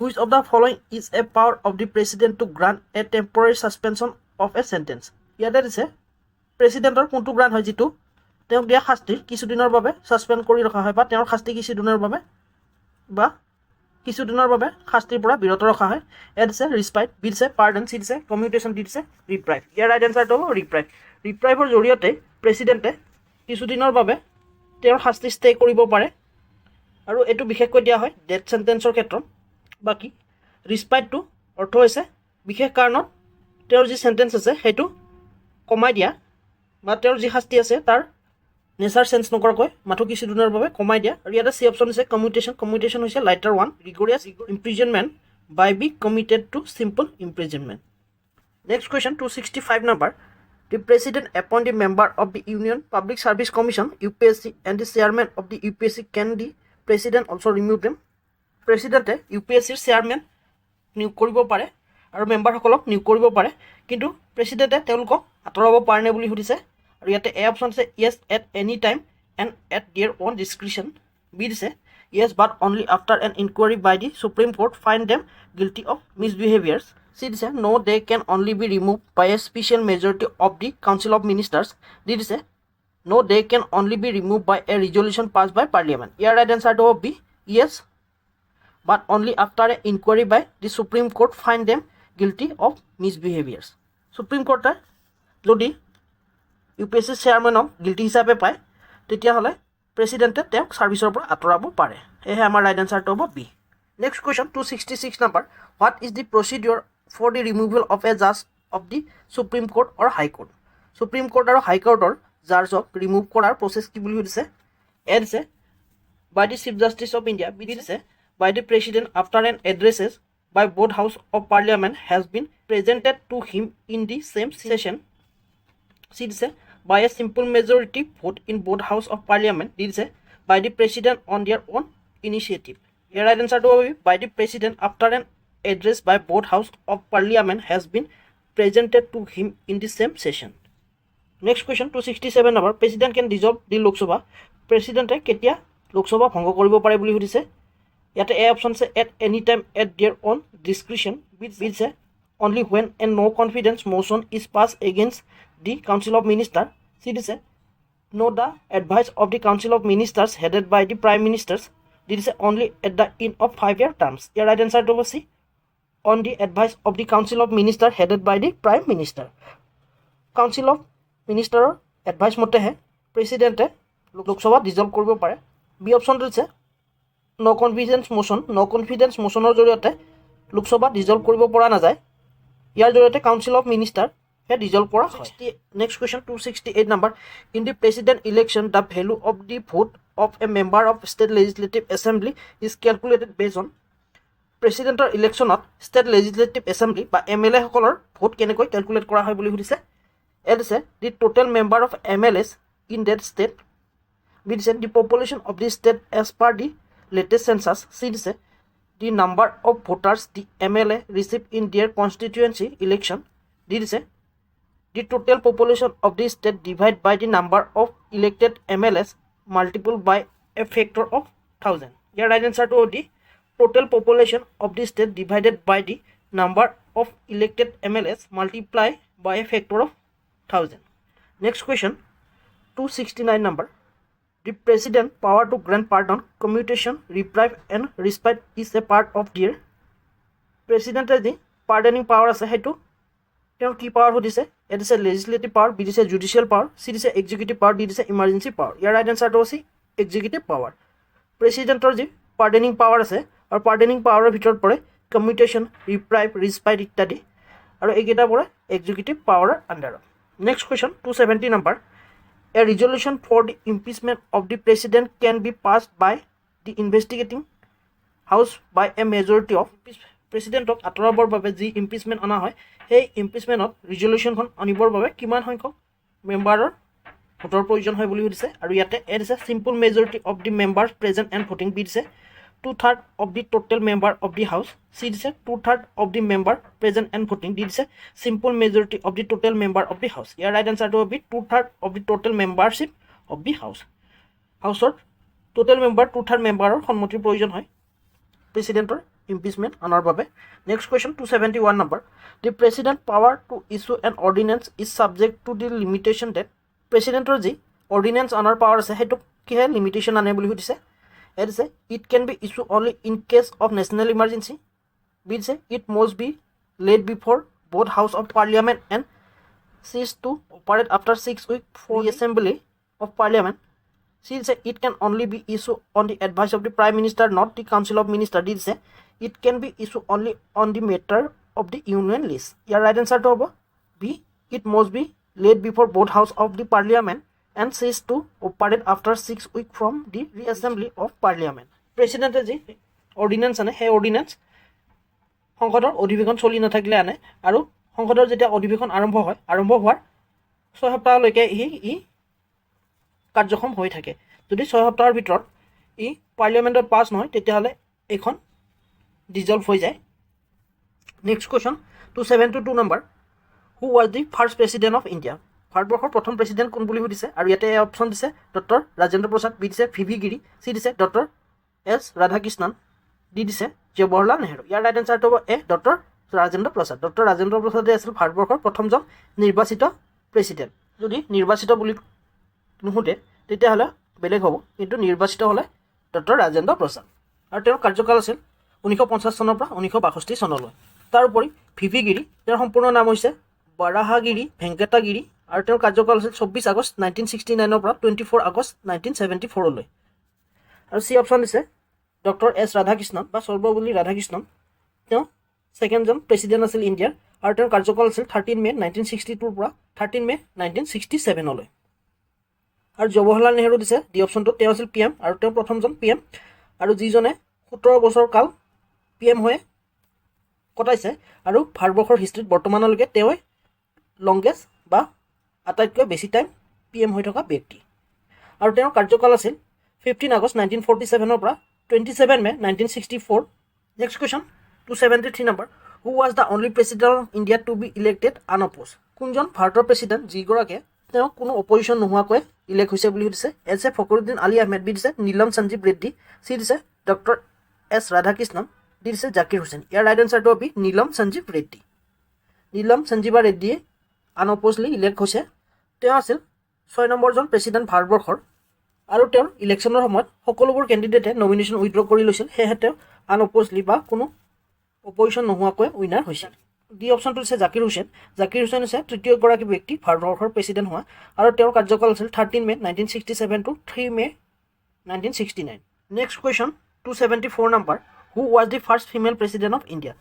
Which of the following is a power of the president to grant a temporary suspension of a sentence? ইয়াতে দিছে প্ৰেচিডেণ্টৰ কোনটো গ্ৰান্ট হয় যিটো তেওঁক দিয়া শাস্তি কিছুদিনৰ বাবে সাসপেন্ড কৰি ৰখা হয় বা তেওঁৰ শাস্তি কিছুদিনৰ বাবে শাস্তিৰ পৰা বিৰত ৰখা হয় এ দিছে ৰিস্পাইট বি দিছে পাৰ্ডন চি দিছে কমিউটেশ্যন ডি দিছে ৰিপ্ৰাইভ ইয়াৰ ৰাইট এনসাৰটো হ'ব ৰিপ্ৰাইভৰ জৰিয়তে প্ৰেচিডেণ্টে কিছুদিনৰ বাবে তেওঁৰ শাস্তি ষ্টে কৰিব পাৰে আৰু এইটো বিশেষকৈ দিয়া হয় ডেথ চেণ্টেন্সৰ ক্ষেত্ৰত। বাকী ৰিস্পাইটটো অৰ্থ হৈছে বিশেষ কাৰণত তেওঁৰ যি চেণ্টেন্স আছে সেইটো কমাই দিয়া বা তেওঁৰ যি শাস্তি আছে তাৰ নেচাৰ চেঞ্জ নকৰাকৈ মাথো কিছুদিনৰ বাবে কমাই দিয়া। আৰু ইয়াতে চি অপশ্যন হৈছে কমিউটেশ্যন। কমিউটেশ্যন হৈছে lighter one rigorous imprisonment by be committed to simple imprisonment. Next question 265 number. The President appoint the member of the Union Public Service Commission UPSC and the chairman of the UPSC can the President also remove them? প্ৰেচিডেণ্টে UPSCৰ চেয়াৰমেন নিয়োগ কৰিব পাৰে আৰু মেম্বাৰসকলক নিয়োগ কৰিব পাৰে, কিন্তু প্ৰেচিডেণ্টে তেওঁলোকক আঁতৰাব পাৰেনে বুলি সুধিছে। আৰু ইয়াতে এ অপশ্যন আছে yes at any time and at their own discretion. B দিছে yes but only after an inquiry by the supreme court find them guilty of misbehaviours. C দিছে no they can only be remove by a special majority of the council of ministers. D দিছে no they can only be remove by a resolution pass by parliament. ইয়াৰ ৰাইট এনচাৰটো হ'ব B yes but only after an inquiry by the Supreme Court find them guilty of misbehaviors. Supreme Court যদি UPSC চেয়াৰমেনক গিল্টি হিচাপে পায় তেতিয়াহ'লে প্ৰেচিডেণ্টে তেওঁক ছাৰ্ভিচৰ পৰা আঁতৰাব পাৰে। সেয়েহে আমাৰ ৰাইট এনচাৰটো হ'ব B. Next question 266 number. What is the procedure for the removal of a জাজ of the supreme court or high court? Supreme court আৰু হাই কোৰ্টৰ জাজক ৰিমুভ কৰাৰ প্ৰচেছ কি বুলি সুধিছে। এ দিছে by the chief justice of India. B দিছে by the President after an addresses by both House of Parliament has been presented to him in the same session. C dice by a simple majority vote in both House of Parliament. D dice by the President on their own initiative. Here right answer to be by the President after an address by both House of Parliament has been presented to him in the same session. Next question 267 number. President can dissolve the Lok Sabha. President কেতিয়া লোকসভা ভংগ কৰিব পাৰে বুলি সুধিছে। ইয়াতে এ অপশ্যন আছে at any time at their own discretion. B দিছে only when a no confidence motion is pass against the council of minister. C দিছে no the advice of the council of ministers headed by the prime ministers. D দিছে only at the end of 5 year terms. ইয়াৰ ৰাইট এনচাৰটো হ'ব C on the advice of the council of minister headed by the prime minister. Council of মিনিষ্টাৰৰ এডভাইচ মতেহে প্ৰেচিডেণ্টে লোকসভা ডিজলভ কৰিব পাৰে। বি অপশ্যনটো দিছে no confidence motion. No confidence মোশ্যনৰ জৰিয়তে লোকসভা ডিজলভ কৰিব পৰা নাযায়, ইয়াৰ জৰিয়তে কাউন্সিল অফ মিনিষ্টাৰহে ডিজলভ কৰা হয়। Next question 268 number. In the president election the value of the vote of a member of state legislative assembly is calculated base on. প্ৰেচিডেণ্টৰ ইলেকশ্যনত ষ্টেট লেজিছলেটিভ এছেম্বলি বা MLA সকলৰ ভোট কেনেকৈ কেলকুলেট কৰা হয় বুলি সুধিছে। এ দিছে the total member of MLAs in that state. B দিছে the population of the state as per the latest census. C dice the number of voters the MLA receive in their constituency election. D dice the total population of the state divided by the number of elected MLAs multiplied by a factor of 1000. Your right answer to the total population of the state divided by the number of elected MLAs multiplied by a factor of 1000. Next question 269 number. The President power to grant pardon, commutation, reprieve and respite is a part of their President যি pardoning power আছে সেইটো তেওঁৰ কি পাৱাৰ সুধিছে। এ দিছে লেজিছলেটিভ পাৱাৰ, বি দিছে জুডিচিয়েল পাৱাৰ, চি দিছে এক্সিকিউটিভ পাৱাৰ, ডি দিছে ইমাৰ্জেঞ্চি পাৱাৰ। ইয়াৰ ৰাইট এনচাৰটো হৈছে এক্সিকিউটিভ পাৱাৰ। প্ৰেচিডেণ্টৰ যি পাৰ্ডেনিং পাৱাৰ আছে আৰু পাৰ্ডেনিং পাৱাৰৰ ভিতৰত পৰে কমিউটেশ্যন, ৰিপ্ৰাইভ, ৰিস্পাইট ইত্যাদি, আৰু এইকেইটা পৰে এক্সিকিউটিভ পাৱাৰৰ আণ্ডাৰত। Next question 270 number. A resolution for the impeachment of the president can be passed by the investigating house by a majority of প্ৰেচিডেণ্টক আঁতৰাবৰ বাবে যি ইম্পিচমেণ্ট অনা হয় সেই ইম্পিচমেণ্টত ৰিজলিউশ্যনখন আনিবৰ বাবে কিমান সংখ্যক মেম্বাৰৰ ভোটৰ প্ৰয়োজন হয় বুলি সুধিছে। আৰু ইয়াতে এ দিছে simple majority of the members present and voting. B দিছে 2/3 of the total member of the house. C দিছে 2/3 of the member present and voting. D দিছে simple majority of the total member of the house. ইয়াৰ ৰাইট এনচাৰটো হ'ব 2/3 of the total membership of the house. হাউচৰ টোটেল মেম্বাৰ 2/3 মেম্বাৰৰ সন্মতিৰ প্ৰয়োজন হয় প্ৰেচিডেণ্টৰ ইম্পিচমেণ্ট অনাৰ বাবে। Next question 271 number. The president power to issue an ordinance is subject to the limitation that. প্ৰেচিডেণ্টৰ যি অৰ্ডিনেন্স অনাৰ পাৱাৰ আছে সেইটোক কিহে লিমিটেশ্যন আনে বুলি সুধিছে। এ দিছে it can be issue only in case of national emergency. B দিছে it must be laid before both House of Parliament and cease to operate after 6 weeks for the Assembly of Parliament. C দিছে it can only be issue on the advice of the prime minister not the council of minister D দিছে it can be issue only on the matter of the union list ইয়াৰ ৰাইট এনচাৰটো হ'ব B it must be laid before both house of the parliament and ceased to operate after 6 weeks from the reassembly of parliament. President ji ordinance ane he ordinance সংসদৰ অধিৱেশন চলি নাথাকিলে আনে আৰু সংসদৰ যেতিয়া অধিৱেশন আৰম্ভ হোৱাৰ 6 সপ্তাহলৈকে ই কাৰ্যক্ষম হৈ থাকে যদি 6 সপ্তাহৰ ভিতৰত ই পাৰ্লিয়ামেণ্টত পাছ নহয় তেতিয়াহ'লে এখন ডিজলভ হৈ যায় next question 272 number Who was the first president of India? ভাৰতবৰ্ষৰ প্ৰথম প্ৰেছিডেণ্ট কোন বুলি সুধিছে আৰু ইয়াতে অপশ্যন দিছে ডক্টৰ ৰাজেন্দ্ৰ প্ৰসাদ বি দিছে ভি গিৰি চি দিছে ডক্টৰ এছ ৰাধাকৃষ্ণন ডি দিছে জৱাহৰলাল নেহৰু ইয়াৰ ৰাইট এনচাৰটো হ'ব এ ডক্টৰ ৰাজেন্দ্ৰ প্ৰসাদ ডক্টৰ ৰাজেন্দ্ৰ প্ৰসাদে আছিল ভাৰতবৰ্ষৰ প্ৰথমজন নিৰ্বাচিত প্ৰেছিডেণ্ট যদি নিৰ্বাচিত বুলি নুসুধে তেতিয়াহ'লে বেলেগ হ'ব কিন্তু নিৰ্বাচিত হ'লে ডক্টৰ ৰাজেন্দ্ৰ প্ৰসাদ আৰু তেওঁৰ কাৰ্যকাল আছিল 1950 চনৰ পৰা 1962 চনলৈ তাৰোপৰি ভি গিৰি তেওঁৰ সম্পূৰ্ণ নাম হৈছে বাৰাহাগিৰি ভেংকটাগিৰি আৰু তেওঁৰ কাৰ্যকাল আছিল 24 আগষ্ট 1969 পৰা 24 আগষ্ট 1974 লৈ আৰু চি অপশ্যন দিছে ডক্টৰ এছ ৰাধাকৃষ্ণন বা সৰ্বপল্লী ৰাধাকৃষ্ণন তেওঁ ছেকেণ্ডজন প্ৰেছিডেণ্ট আছিল ইণ্ডিয়াৰ আৰু তেওঁৰ কাৰ্যকাল আছিল 13 মে 1962 পৰা 13 মে 1967 লৈ আৰু জৱাহৰলাল নেহৰু দিছে ডি অপশ্যনটো তেওঁ আছিল পি এম আৰু তেওঁ প্ৰথমজন পি এম আৰু যিজনে 17 বছৰ কাল পি এম হৈ কটাইছে আৰু ভাৰতবৰ্ষৰ হিষ্ট্ৰীত বৰ্তমানলৈকে তেওঁ লংগেষ্ট বা আটাইতকৈ বেছি টাইম পি এম হৈ থকা ব্যক্তি আৰু তেওঁৰ কাৰ্যকাল আছিল 15 আগষ্ট 1947 পৰা 27 May 1964 next question 273 number who was the only president of India to be elected unopposed কোনজন ভাৰতৰ প্ৰেছিডেণ্ট যিগৰাকীয়ে তেওঁ কোনো অপজিশ্যন নোহোৱাকৈ ইলেক্ট হৈছে বুলি সুধিছে এছ এ ফখৰুদ্দিন আলী আহমেদ বি দিছে নীলম সঞ্জীৱ ৰেড্ডি চি দিছে ডক্টৰ এছ ৰাধাকৃষ্ণন ডি দিছে জাকিৰ হুছেইন ইয়াৰ ৰাইট এনচাৰটো হ'ব নীলম সঞ্জীৱ ৰেড্ডি নীলম সঞ্জীৱা ৰেড্ডিয়ে আনঅপ'জলি ইলেক্ট হৈছে তেওঁ আছিল 6 নম্বৰজন প্ৰেছিডেণ্ট ভাৰতবৰ্ষৰ আৰু তেওঁৰ ইলেকশ্যনৰ সময়ত সকলোবোৰ কেণ্ডিডেটে নমিনেশ্যন উইথড্ৰ কৰি লৈছিল সেয়েহে তেওঁ আনঅপ'জলি বা কোনো অপজিশ্যন নোহোৱাকৈ উইনাৰ হৈছিল ডি অপশ্যনটো হৈছে জাকিৰ হুছেইন হৈছে তৃতীয়গৰাকী ব্যক্তি ভাৰতবৰ্ষৰ প্ৰেছিডেণ্ট হোৱা আৰু তেওঁৰ কাৰ্যকাল আছিল 13 মে 1967 টু 3 May 1969 next question 274 number who was the first female president of India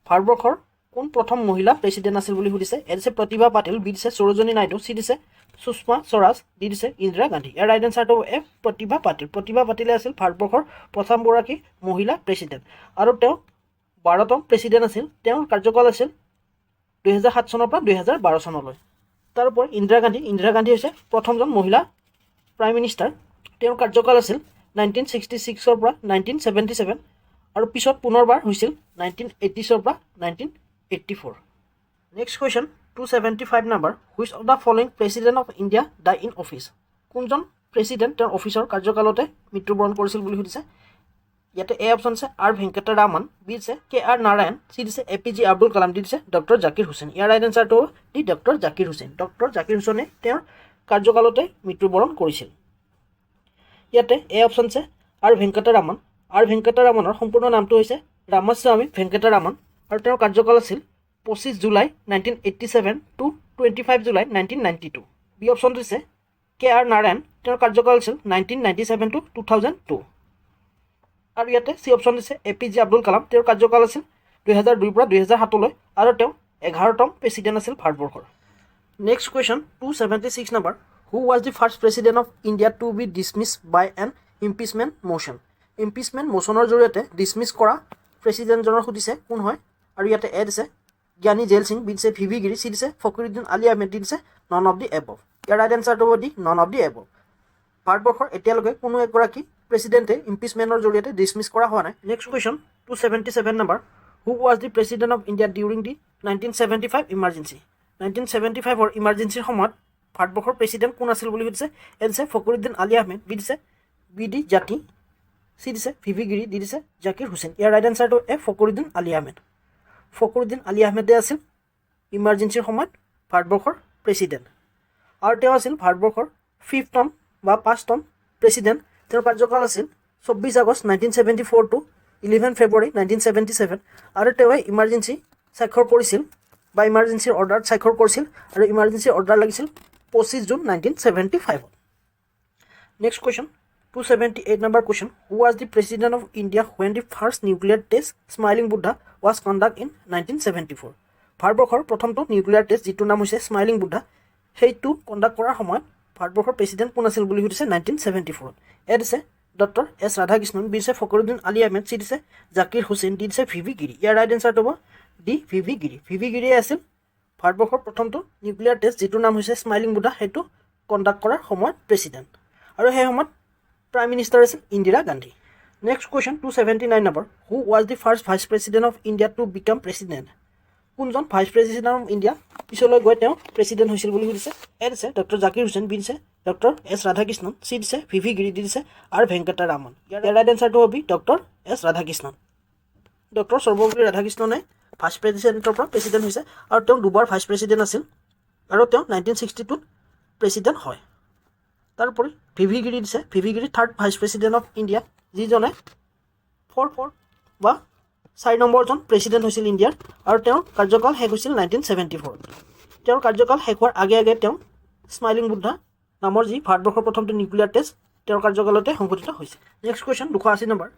ভাৰতবৰ্ষৰ কোন প্ৰথম মহিলা প্ৰেছিডেণ্ট আছিল বুলি সুধিছে এ দিছে প্ৰতিভা পাটিল বি দিছে সৰোজিনী নাইডু চি দিছে সুষমা স্বৰাজ ডি দিছে ইন্দিৰা গান্ধী ইয়াৰ ৰাইট এনচাৰটো এ প্ৰতিভা পাটিলে আছিল ভাৰতবৰ্ষৰ প্ৰথমগৰাকী মহিলা প্ৰেছিডেণ্ট আৰু তেওঁ 12তম প্ৰেছিডেণ্ট আছিল তেওঁৰ কাৰ্যকাল আছিল 2007 চনৰ পৰা 2012 চনলৈ তাৰোপৰি ইন্দিৰা গান্ধী হৈছে প্ৰথমজন মহিলা প্ৰাইম মিনিষ্টাৰ তেওঁৰ কাৰ্যকাল আছিল 1966 পৰা 1977 আৰু পিছত পুনৰবাৰ হৈছিল 1980 পৰা 1984 next question 275 number which of the following president of India die in office কোনজন প্ৰেছিডেণ্ট তেওঁৰ অফিচৰ কাৰ্যকালতে মৃত্যুবৰণ কৰিছিল বুলি সুধিছে ইয়াতে এ অপশ্যন আছে আৰ ভেংকটৰামন বি দিছে কে আৰ নাৰায়ণ চি দিছে A P J Abdul Kalam D দিছে ডক্টৰ জাকিৰ হুছেইন ইয়াৰ ৰাইট এনচাৰটো দি ডক্টৰ জাকিৰ হুছেইনে তেওঁৰ কাৰ্যকালতে মৃত্যুবৰণ কৰিছিল ইয়াতে এ অপশ্যন আছে আৰ ভেংকটৰামনৰ সম্পূৰ্ণ নামটো হৈছে ৰামাস্বামী ভেংকটৰামন আৰু তেওঁৰ কাৰ্যকাল আছিল 25 জুলাই 1987 টু 25 জুলাই 1992 বি অপশ্যনটো দিছে কে আৰ নাৰায়ণ তেওঁৰ কাৰ্যকাল আছিল 1997 টু 2002 আৰু ইয়াতে চি অপশ্যন দিছে A P J Abdul Kalam তেওঁৰ কাৰ্যকাল আছিল 2002 পৰা 2007 লৈ আৰু তেওঁ 11তম প্ৰেছিডেণ্ট আছিল ভাৰতবৰ্ষৰ next question 276 number who was the first president of India to be dismiss by an impeachment মোশ্যনৰ জৰিয়তে ডিছমিছ কৰা প্ৰেছিডেণ্টজনৰ সুধিছে কোন হয় আৰু ইয়াতে এ দিছে জ্ঞানী জেইল সিং বি দিছে ভি গিৰি চি দিছে ফখৰুদ্দিন আলী আহমেদ ডি দিছে নন অফ দি এবভ ইয়াৰ ৰাইট এনচাৰটো হ'ব the none of the above ভাৰতবৰ্ষৰ এতিয়ালৈকে কোনো এগৰাকী প্ৰেছিডেণ্টে ইম্পিচমেণ্টৰ জৰিয়তে ডিছমিছ কৰা হোৱা নাই next question 277 number who was the president of India during the 1975 emergency 1975ৰ ইমাৰ্জেঞ্চিৰ সময়ত ভাৰতবৰ্ষৰ প্ৰেছিডেণ্ট কোন আছিল বুলি সুধিছে এ দিছে ফখৰুদ্দিন আলী আহমেদ বি দিছে বি ডি জাতি চি দিছে ভি গিৰি ডি দিছে জাকিৰ হুছেইন ইয়াৰ ৰাইট এনচাৰটো এ ফখৰুদ্দিন আলী আহমেদে আছিল ইমাৰ্জেঞ্চিৰ সময়ত ভাৰতবৰ্ষৰ প্ৰেছিডেণ্ট আৰু তেওঁ আছিল ভাৰতবৰ্ষৰ 5th বা 5ম প্ৰেছিডেণ্ট তেওঁৰ কাৰ্যকাল আছিল 24 আগষ্ট 1974 টু 11 ফেব্ৰুৱাৰী 1977 আৰু তেওঁ ইমাৰ্জেঞ্চি স্বাক্ষৰ কৰিছিল বা ইমাৰ্জেঞ্চিৰ অৰ্ডাৰত স্বাক্ষৰ কৰিছিল আৰু ইমাৰ্জেঞ্চিৰ অৰ্ডাৰ লাগিছিল 25 June 1975 next question 278 number question. Who was the president of India when the first nuclear test Smiling Buddha was conducted in 1974? ভাৰতবৰ্ষৰ প্ৰথমটো নিউক্লিয়াৰ টেষ্ট যিটোৰ নাম হৈছে স্মাইলিং বুদ্ধা সেইটো কণ্ডাক্ট কৰাৰ সময়ত ভাৰতবৰ্ষৰ প্ৰেচিডেণ্ট কোন আছিল বুলি সুধিছে 1974 এ দিছে ডক্টৰ এছ ৰাধাকৃষ্ণন বি দিছে ফখৰুদ্দিন আলী আহমেদ চি দিছে জাকিৰ হুছেইন ডি দিছে ভিভি গিৰি ইয়াৰ ৰাইট এনচাৰটো হ'ব ডি ভিভি গিৰি ভিভি গিৰিয়ে আছিল ভাৰতবৰ্ষৰ প্ৰথমটো নিউক্লিয়াৰ টেষ্ট যিটোৰ নাম হৈছে স্মাইলিং বুদ্ধা সেইটো কণ্ডাক্ট কৰাৰ সময়ত প্ৰেচিডেণ্ট আৰু সেই সময়ত প্ৰাইম মিনিষ্টাৰ আছিল Indira Gandhi next question 279 number who was the first vice president of India to become president কোনজন ভাইচ প্ৰেচিডেণ্ট অফ ইণ্ডিয়া পিছলৈ গৈ তেওঁ প্ৰেচিডেণ্ট হৈছিল বুলি সুধিছে এ দিছে ডক্টৰ জাকিৰ হুছেইন বি দিছে ডক্টৰ এছ ৰাধাকৃষ্ণন চি দিছে ভিভি গিৰি ডি দিছে আৰ ভেংকটা ৰামন ইয়াৰ ৰাইট এনচাৰটো হ'ব doctor S Radhakrishnan doctor Sarvepalli ৰাধাকৃষ্ণনে ভাইচ প্ৰেচিডেণ্টৰ পৰা প্ৰেচিডেণ্ট হৈছে আৰু তেওঁ দুবাৰ ভাইচ প্ৰেচিডেণ্ট আছিল আৰু তেওঁ 1962 প্ৰেচিডেণ্ট হয় তাৰোপৰি ভিভি গিৰি দিছে V V Giri third vice president of India যিজনে ফ'ৰ বা 4 নম্বৰজন প্ৰেচিডেণ্ট হৈছিল ইণ্ডিয়াৰ আৰু তেওঁৰ কাৰ্যকাল শেষ হৈছিল 1974 তেওঁৰ কাৰ্যকাল শেষ হোৱাৰ আগে আগে তেওঁ স্মাইলিং বুদ্ধা নামৰ যি ভাৰতবৰ্ষৰ প্ৰথমটো নিউক্লিয়াৰ টেষ্ট তেওঁৰ কাৰ্যকালতে সংঘটিত হৈছে next question 280 number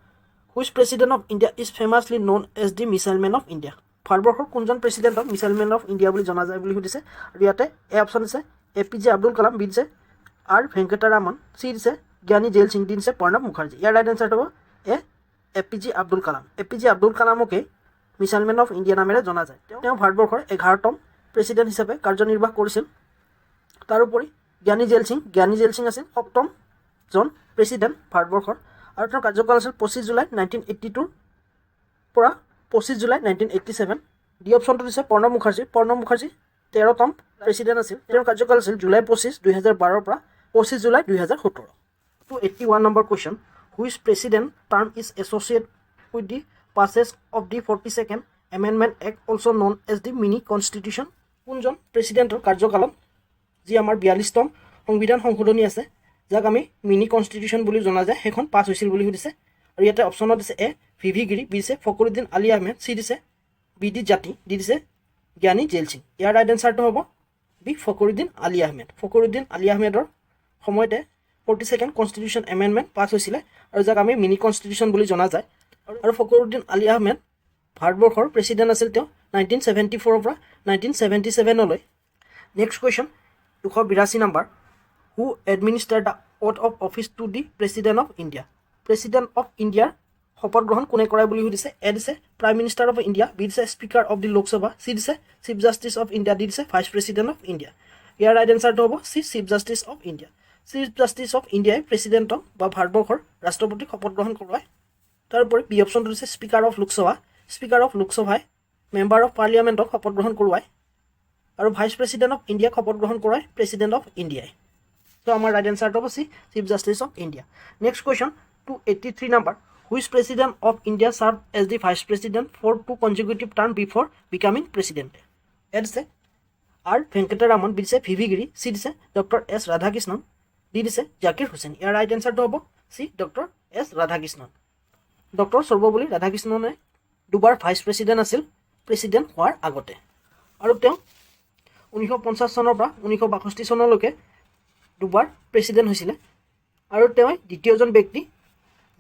which president of India is famously known as the missile man of India ভাৰতবৰ্ষৰ কোনজন প্ৰেচিডেণ্টক মিছাইল মেন অফ ইণ্ডিয়া বুলি জনা যায় বুলি সুধিছে আৰু ইয়াতে এ অপশ্যন আছে APJ আব্দুল কালাম বি দিছে আৰ ভেংকটা ৰামন চি দিছে জ্ঞানী জেইল সিং ডি দিছে প্ৰণৱ মুখাৰ্জী ইয়াৰ ৰাইট এনচাৰটো হ'ব APJ আব্দুল কালাম APJ আব্দুল কালামকে মিছাইল মেন অফ ইণ্ডিয়া নামেৰে জনা যায় তেওঁ ভাৰতবৰ্ষৰ 11তম প্ৰেচিডেণ্ট হিচাপে কাৰ্যনিৰ্বাহ কৰিছিল তাৰোপৰি জ্ঞানী জেইল সিং আছিল 7মজন প্ৰেচিডেণ্ট ভাৰতবৰ্ষৰ আৰু তেওঁৰ কাৰ্যকাল আছিল 25 জুলাই 1982 পৰা 25 জুলাই 1987 ডি অপশ্যনটো দিছে প্ৰণৱ মুখাৰ্জী 13তম প্ৰেচিডেণ্ট আছিল তেওঁৰ কাৰ্যকাল আছিল জুলাই 25 2012 পৰা 25 July 2017 281 number question which president term is associated with the passage of the 42nd amendment act also' known as the mini constitution কোনজন প্ৰেচিডেণ্টৰ কাৰ্যকালত যি আমাৰ 42তম সংবিধান সংশোধনী আছে যাক আমি মিনি কনষ্টিটিউশ্যন বুলি জনা যায় সেইখন পাছ হৈছিল বুলি সুধিছে আৰু ইয়াতে অপশ্যনত দিছে এ ভিভি গিৰি বি দিছে ফখৰুদ্দিন আলী আহমেদ চি দিছে বি ডি জাতি ডি দিছে জ্ঞানী জেইল সিং ইয়াৰ ৰাইট এনচাৰটো হ'ব বি ফখৰুদ্দিন আলী আহমেদ ফখৰুদ্দিন আলী আহমেদৰ সময়তে 42nd কনষ্টিটিউশ্যন এমেণ্ডমেণ্ট পাছ হৈছিলে আৰু যাক আমি মিনি কনষ্টিটিউশ্যন বুলি জনা যায় আৰু ফখৰুদ্দিন আলী আহমেদ ভাৰতবৰ্ষৰ প্ৰেচিডেণ্ট আছিল তেওঁ 1974 পৰা 1977লৈ next question 282 number who administer the oath of office to the president of India president of ইণ্ডিয়াৰ শপত গ্ৰহণ কোনে কৰায় বুলি সুধিছে এ দিছে prime minister of India B দিছে speaker of the Lok Sabha C দিছে chief justice of India D দিছে ভাইচ প্ৰেচিডেণ্ট অফ ইণ্ডিয়া ইয়াৰ ৰাইট এনচাৰটো হ'ব C chief justice of India chief justice of ইণ্ডিয়াই প্ৰেচিডেণ্টক বা ভাৰতবৰ্ষৰ ৰাষ্ট্ৰপতিক শপত গ্ৰহণ কৰোৱায় তাৰোপৰি বি অপশ্যনটো দিছে স্পীকাৰ অফ লোকসভাই মেম্বাৰ অফ পাৰ্লিয়ামেণ্টক শপত গ্ৰহণ কৰোৱায় আৰু ভাইচ প্ৰেচিডেণ্ট অফ ইণ্ডিয়াক শপত গ্ৰহণ কৰোৱায় প্ৰেচিডেণ্ট অফ ইণ্ডিয়াই তো আমাৰ ৰাইট এনচাৰটো হ'ব C chief justice of India next question 283 number which president of India serve as the vice president for 2 consecutive term before becoming president A দিছে আৰ ভেংকটা ৰামন বি দিছে ভিভি গিৰি চি দিছে ডক্টৰ এছ ৰাধাকৃষ্ণন ডি দিছে জাকিৰ হুছেইন ইয়াৰ ৰাইট এনচাৰটো হ'ব C doctor S Radhakrishnan doctor Sarvepalli ৰাধাকৃষ্ণনে দুবাৰ ভাইচ প্ৰেচিডেণ্ট আছিল প্ৰেচিডেণ্ট হোৱাৰ আগতে আৰু তেওঁ 1950 চনৰ পৰা 1962 চনলৈকে দুবাৰ প্ৰেচিডেণ্ট হৈছিলে আৰু তেওঁ দ্বিতীয়জন ব্যক্তি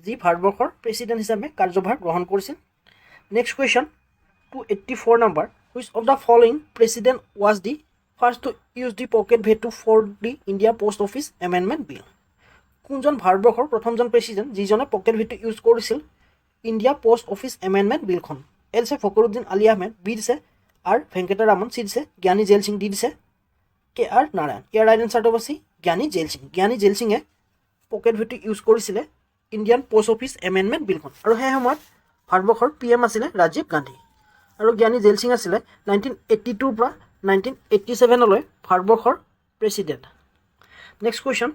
যি ভাৰতবৰ্ষৰ প্ৰেচিডেণ্ট হিচাপে কাৰ্যভাৰ গ্ৰহণ কৰিছিল next question 284 number which of the following president was the first to use the pocket veto for the India post office amendment bill কোনজন ভাৰতবৰ্ষৰ প্ৰথমজন প্ৰেচিডেণ্ট যিজনে পকেট ভেটো ইউজ কৰিছিল ইণ্ডিয়া পোষ্ট অফিচ এমেণ্ডমেণ্ট বিলখন এ দিছে ফখৰুদ্দিন আলী আহমেদ বি দিছে আৰ ভেংকটা ৰামন চি দিছে জ্ঞানী জেইল সিং ডি দিছে কে আৰ নাৰায়ণ ইয়াৰ ৰাইট এনচাৰটো হ'ব চি জ্ঞানী জেইল সিঙে পকেট ভেটো ইউজ কৰিছিলে ইণ্ডিয়ান পোষ্ট অফিচ এমেণ্ডমেণ্ট বিলখন আৰু সেই সময়ত ভাৰতবৰ্ষৰ PM আছিলে ৰাজীৱ গান্ধী আৰু জ্ঞানী জেইল সিং আছিলে 1982 পৰা 1987লৈ ভাৰতবৰ্ষৰ president next question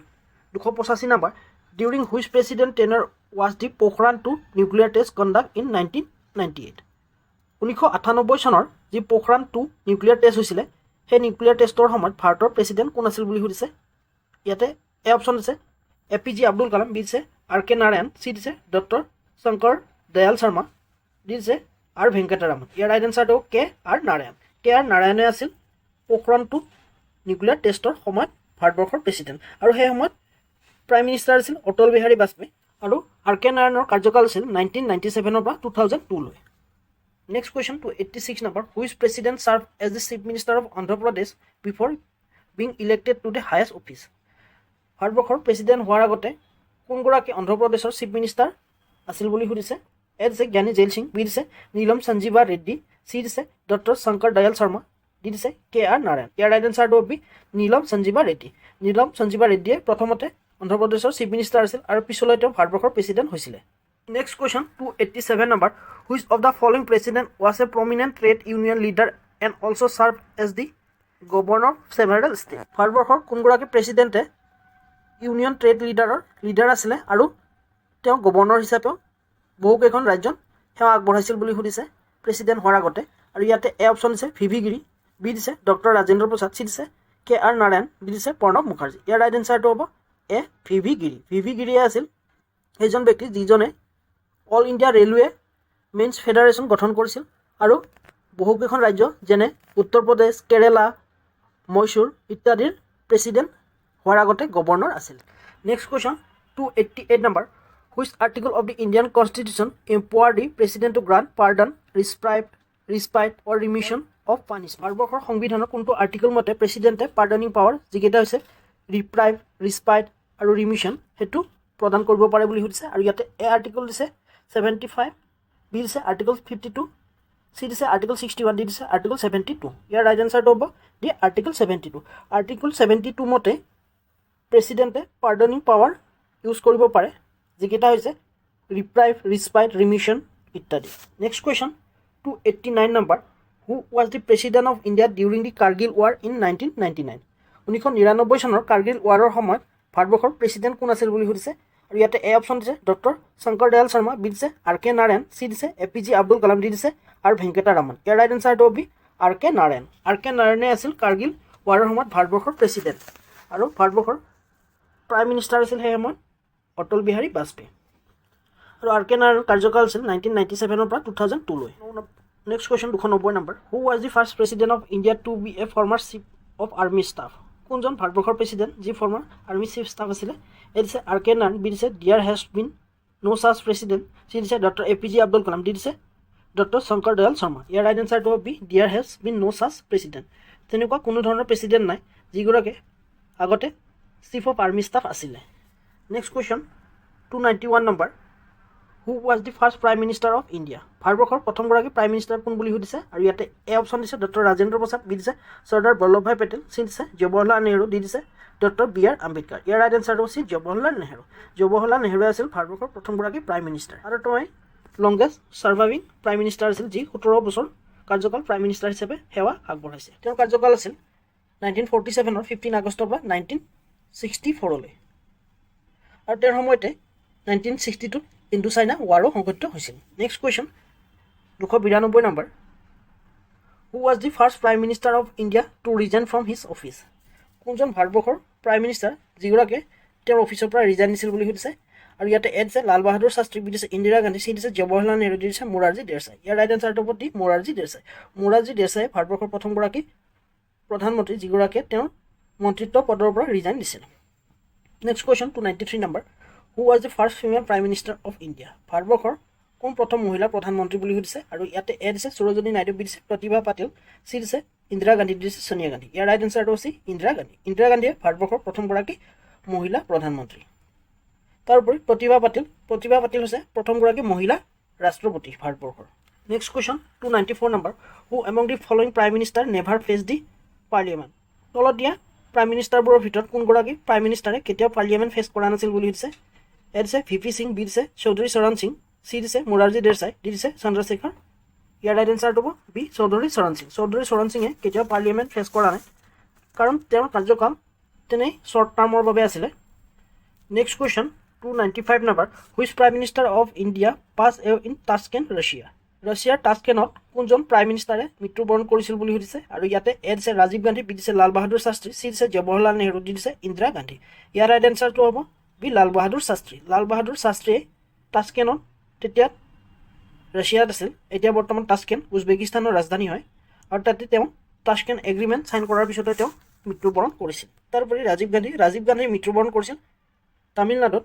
285 number during which president tenure was the Pokhran 2 nuclear test conduct in 1998 1998 চনৰ যি পোখৰাণ 2 নিউক্লিয়াৰ টেষ্ট হৈছিলে সেই নিউক্লিয়াৰ টেষ্টৰ সময়ত ভাৰতৰ প্ৰেচিডেণ্ট কোন আছিল বুলি সুধিছে ইয়াতে এ অপশ্যন আছে APJ আব্দুল কালাম বি দিছে RK নাৰায়ণ চি দিছে ডক্টৰ শংকৰ দয়াল শৰ্মা ডি দিছে আৰ ভেংকটা ৰামন ইয়াৰ ৰাইট এনচাৰটো কে আৰ নাৰায়ণে আছিল পোখৰাণ 2 নিউক্লিয়াৰ টেষ্টৰ সময়ত ভাৰতবৰ্ষৰ প্ৰেচিডেণ্ট আৰু সেই সময়ত প্ৰাইম মিনিষ্টাৰ আছিল অটল বিহাৰী বাজপেয়ী আৰু আৰ কে নাৰায়ণৰ কাৰ্যকাল আছিল 1997 পৰা 2002 লৈ। Next question to 86 number, which president serve as the chief minister of Andhra Pradesh before being elected to the highest office. ভাৰতবৰ্ষৰ প্ৰেচিডেণ্ট হোৱাৰ আগতে কোনগৰাকী অন্ধ্ৰপ্ৰদেশৰ চিফ মিনিষ্টাৰ আছিল বুলি সুধিছে। এ দিছে জ্ঞানী জেইল সিং, বি দিছে নীলম সঞ্জীৱা ৰেড্ডি, চি দিছে ডক্টৰ শংকৰ দয়াল শৰ্মা, ডি দিছে কে আৰ নাৰায়ণ। ইয়াৰ ৰাইট এনচাৰটো হ'ব নীলম সঞ্জীৱা ৰেড্ডি। নীলম সঞ্জীৱা ৰেড্ডিয়ে প্ৰথমতে অন্ধ্ৰপ্ৰদেশৰ চিফ মিনিষ্টাৰ আছিল আৰু পিছলৈ তেওঁ ভাৰতবৰ্ষৰ প্ৰেচিডেণ্ট হৈছিলে। Next question 287 number, which of the following president was a prominent trade union leader and also' serve as the governor several state. ভাৰতবৰ্ষৰ কোনগৰাকী প্ৰেচিডেণ্টে ইউনিয়ন ট্ৰেড লিডাৰ আছিলে আৰু তেওঁ গভৰ্ণৰ হিচাপেও বহুকেইখন ৰাজ্যত সেৱা আগবঢ়াইছিল বুলি সুধিছে প্ৰেচিডেণ্ট হোৱাৰ আগতে। আৰু ইয়াতে এ অপশ্যন দিছে ভি গিৰি, বি দিছে ডক্টৰ ৰাজেন্দ্ৰ প্ৰসাদ, চি দিছে কে আৰ নাৰায়ণ, ডি দিছে প্ৰণৱ মুখাৰ্জী। ইয়াৰ ৰাইট এনচাৰটো হ'ব এ ভি গিৰি। ভি গিৰিয়ে আছিল সেইজন ব্যক্তি যিজনে all India railway mains federation গঠন কৰিছিল আৰু বহুকেইখন ৰাজ্য যেনে উত্তৰ প্ৰদেশ, কেৰেলা, মহীশূৰ ইত্যাদিৰ প্ৰেচিডেণ্ট হোৱাৰ আগতে গভৰ্ণৰ আছিল। Next question 288 number, which article of the Indian constitution empower the president to grant pardon, respite or remission of punishment. ভাৰতবৰ্ষৰ সংবিধানৰ কোনটো আৰ্টিকল মতে প্ৰেচিডেণ্টে পাৰ্ডনিং পাৱাৰ যিকেইটা হৈছে ৰিস্পাইট আৰু ৰিমিশ্যন সেইটো প্ৰদান কৰিব পাৰে বুলি সুধিছে। আৰু ইয়াতে এ আৰ্টিকল দিছে 75, বি দিছে আৰ্টিকল 52, চি দিছে আৰ্টিকল 61, ডি দিছে আৰ্টিকল 72। ইয়াৰ ৰাইট এনচাৰটো হ'ব দি আৰ্টিকল 72। আৰ্টিকল 72 মতে প্ৰেচিডেণ্টে পাৰ্ডনিং পাৱাৰ ইউজ কৰিব পাৰে যিকেইটা হৈছে ৰিস্পাইট, ৰিমিশ্যন ইত্যাদি। Next question 289 number, who was the president of India during the Kargil war in 1999। 1999 চনৰ কাৰ্গিল ৱাৰৰ সময়ত ভাৰতবৰ্ষৰ প্ৰেচিডেণ্ট কোন আছিল বুলি সুধিছে। আৰু ইয়াতে এ অপশ্যন দিছে ডক্টৰ শংকৰ দয়াল শৰ্মা, বি দিছে আৰ কে নাৰায়ণ, চি দিছে APJ আব্দুল কালাম, ডি দিছে আৰ ভেংকটা ৰামন। ইয়াৰ ৰাইট এনচাৰটো হ'ব আৰ কে নাৰায়ণ। আৰ কে নাৰায়ণে আছিল কাৰ্গিল ৱাৰৰ সময়ত ভাৰতবৰ্ষৰ প্ৰেচিডেণ্ট আৰু ভাৰতবৰ্ষৰ প্ৰাইম মিনিষ্টাৰ আছিল সেই সময়ত অটল বিহাৰী বাজপেয়ী। আৰু আৰ কে নাৰায়ণৰ কাৰ্যকাল আছিল 1997 পৰা 2002 লৈ। Next question 290 number, who was the first president of India to be a former chief of army staff. কোনজন ভাৰতবৰ্ষৰ প্ৰেচিডেণ্ট যি ফৰ্মাৰ আৰ্মি চিফ ষ্টাফ আছিলে। এ দিছে আৰ কে নাৰায়ণ, বি দিছে there has been no' such president, C দিছে doctor APJ Abdul Kalam, D দিছে ডক্টৰ শংকৰ দয়াল শৰ্মা। ইয়াৰ ৰাইট এনচাৰটো হ'ব there has been no' such president. তেনেকুৱা কোনো ধৰণৰ প্ৰেচিডেণ্ট নাই যিগৰাকী আগতে চিফ অফ আৰ্মি ষ্টাফ আছিলে। Next question 291 number, who was the first prime minister of India. ভাৰতবৰ্ষৰ প্ৰথমগৰাকী প্ৰাইম মিনিষ্টাৰ কোন বুলি সুধিছে। আৰু ইয়াতে এ অপশ্যন দিছে ডক্টৰ ৰাজেন্দ্ৰ প্ৰসাদ, বি দিছে চৰ্দাৰ বল্লভভাই পেটেল, চি দিছে জৱাহৰলাল নেহৰু, ডি দিছে ডক্টৰ BR আম্বেদকাৰ। ইয়াৰ ৰাইট এনচাৰটো হৈছে জৱাহৰলাল নেহৰু। জৱাহৰলাল নেহৰুৱে আছিল ভাৰতবৰ্ষৰ প্ৰথমগৰাকী প্ৰাইম মিনিষ্টাৰ আৰু তেওঁ লংগেষ্ট ছাৰ্ভাইভিং প্ৰাইম মিনিষ্টাৰ আছিল যি 17 বছৰ কাৰ্যকাল প্ৰাইম মিনিষ্টাৰ হিচাপে সেৱা আগবঢ়াইছে। তেওঁৰ কাৰ্যকাল আছিল 1947 15 আগষ্টৰ পৰা 1964 লৈ। আৰু তেওঁৰ সময়তে 1962 ইণ্ডো চাইনা ৱাৰো সংঘটিত হৈছিল। Next question 292 number, who was the first prime minister of India to resign from his office. কোনজন ভাৰতবৰ্ষৰ প্ৰাইম মিনিষ্টাৰ যিগৰাকীয়ে তেওঁৰ অফিচৰ পৰা ৰিজাইন দিছিল বুলি সুধিছে। আৰু ইয়াতে এ দিছে লাল বাহাদুৰ শাস্ত্ৰী, বি দিছে ইন্দিৰা গান্ধী, চি দিছে জৱাহৰলাল নেহৰু, ডি দিছে মোৰাৰজী দেশাই। ইয়াৰ ৰাইট এনচাৰটো হ'ব মোৰাৰজী দেশাই। মোৰাৰজী দেশাই ভাৰতবৰ্ষৰ প্ৰথমগৰাকী প্ৰধানমন্ত্ৰী যিগৰাকীয়ে তেওঁৰ মন্ত্ৰিত্ব পদৰ পৰা ৰিজাইন দিছিল। Next question 293 number, who was the first female prime minister of India. ভাৰতবৰ্ষৰ কোন প্ৰথম মহিলা প্ৰধানমন্ত্ৰী বুলি সুধিছে। আৰু ইয়াতে এ দিছে সৰোজিনী নাইডু, বি দিছে প্ৰতিভা পাটিল, চি দিছে ইন্দিৰা গান্ধী, ডি দিছে সোনিয়া গান্ধী। ইয়াৰ ৰাইট এনচাৰটো হৈছে ইন্দিৰা গান্ধী। ইন্দিৰা গান্ধীয়ে ভাৰতবৰ্ষৰ প্ৰথমগৰাকী মহিলা প্ৰধানমন্ত্ৰী। তাৰোপৰি প্ৰতিভা পাটিল হৈছে প্ৰথমগৰাকী মহিলা ৰাষ্ট্ৰপতি ভাৰতবৰ্ষৰ। Next question 294 number, who among the following prime minister never face the parliament. তলত দিয়া প্ৰাইম মিনিষ্টাৰবোৰৰ ভিতৰত কোনগৰাকী প্ৰাইম মিনিষ্টাৰে কেতিয়াও পাৰ্লিয়ামেণ্ট ফেচ কৰা নাছিল বুলি দিছে। এ দিছে VP সিং, বি দিছে চৌধুৰী চৰণ সিং, চি দিছে মোৰাৰজী দেশাই, ডি দিছে চন্দ্ৰশেখৰ। ইয়াৰ ৰাইট এনচাৰটো হ'ব বি চৌধুৰী চৰণ সিং। চৌধুৰী চৰণ সিঙে কেতিয়াও পাৰ্লিয়ামেণ্ট ফেচ কৰা নাই কাৰণ তেওঁৰ কাৰ্যকাল তেনেই শ্বৰ্ট টাৰ্মৰ বাবে আছিলে। Next question 295 number, which prime minister of India pass A in Tashkent Russia. ৰাছিয়াৰ টাস্কেণ্টত কোনজন প্ৰাইম মিনিষ্টাৰে মৃত্যুবৰণ কৰিছিল বুলি সুধিছে। আৰু ইয়াতে এ দিছে ৰাজীৱ গান্ধী, বি দিছে লাল বাহাদুৰ শাস্ত্ৰী, চি দিছে জৱাহৰলাল নেহৰু, ডি দিছে ইন্দিৰা গান্ধী। ইয়াৰ ৰাইট এনচাৰটো হ'ব বি লাল বাহাদুৰ শাস্ত্ৰী। লাল বাহাদুৰ শাস্ত্ৰীয়ে টাস্কেণ্টত তেতিয়া ৰাছিয়াত আছিল, এতিয়া বৰ্তমান টাস্কেণ্ট উজবেকিস্তানৰ ৰাজধানী হয়। আৰু তাতে তেওঁ টাস্কেণ্ট এগ্ৰিমেণ্ট চাইন কৰাৰ পিছতে তেওঁ মৃত্যুবৰণ কৰিছিল। তাৰোপৰি ৰাজীৱ গান্ধী মৃত্যুবৰণ কৰিছিল তামিলনাডুত।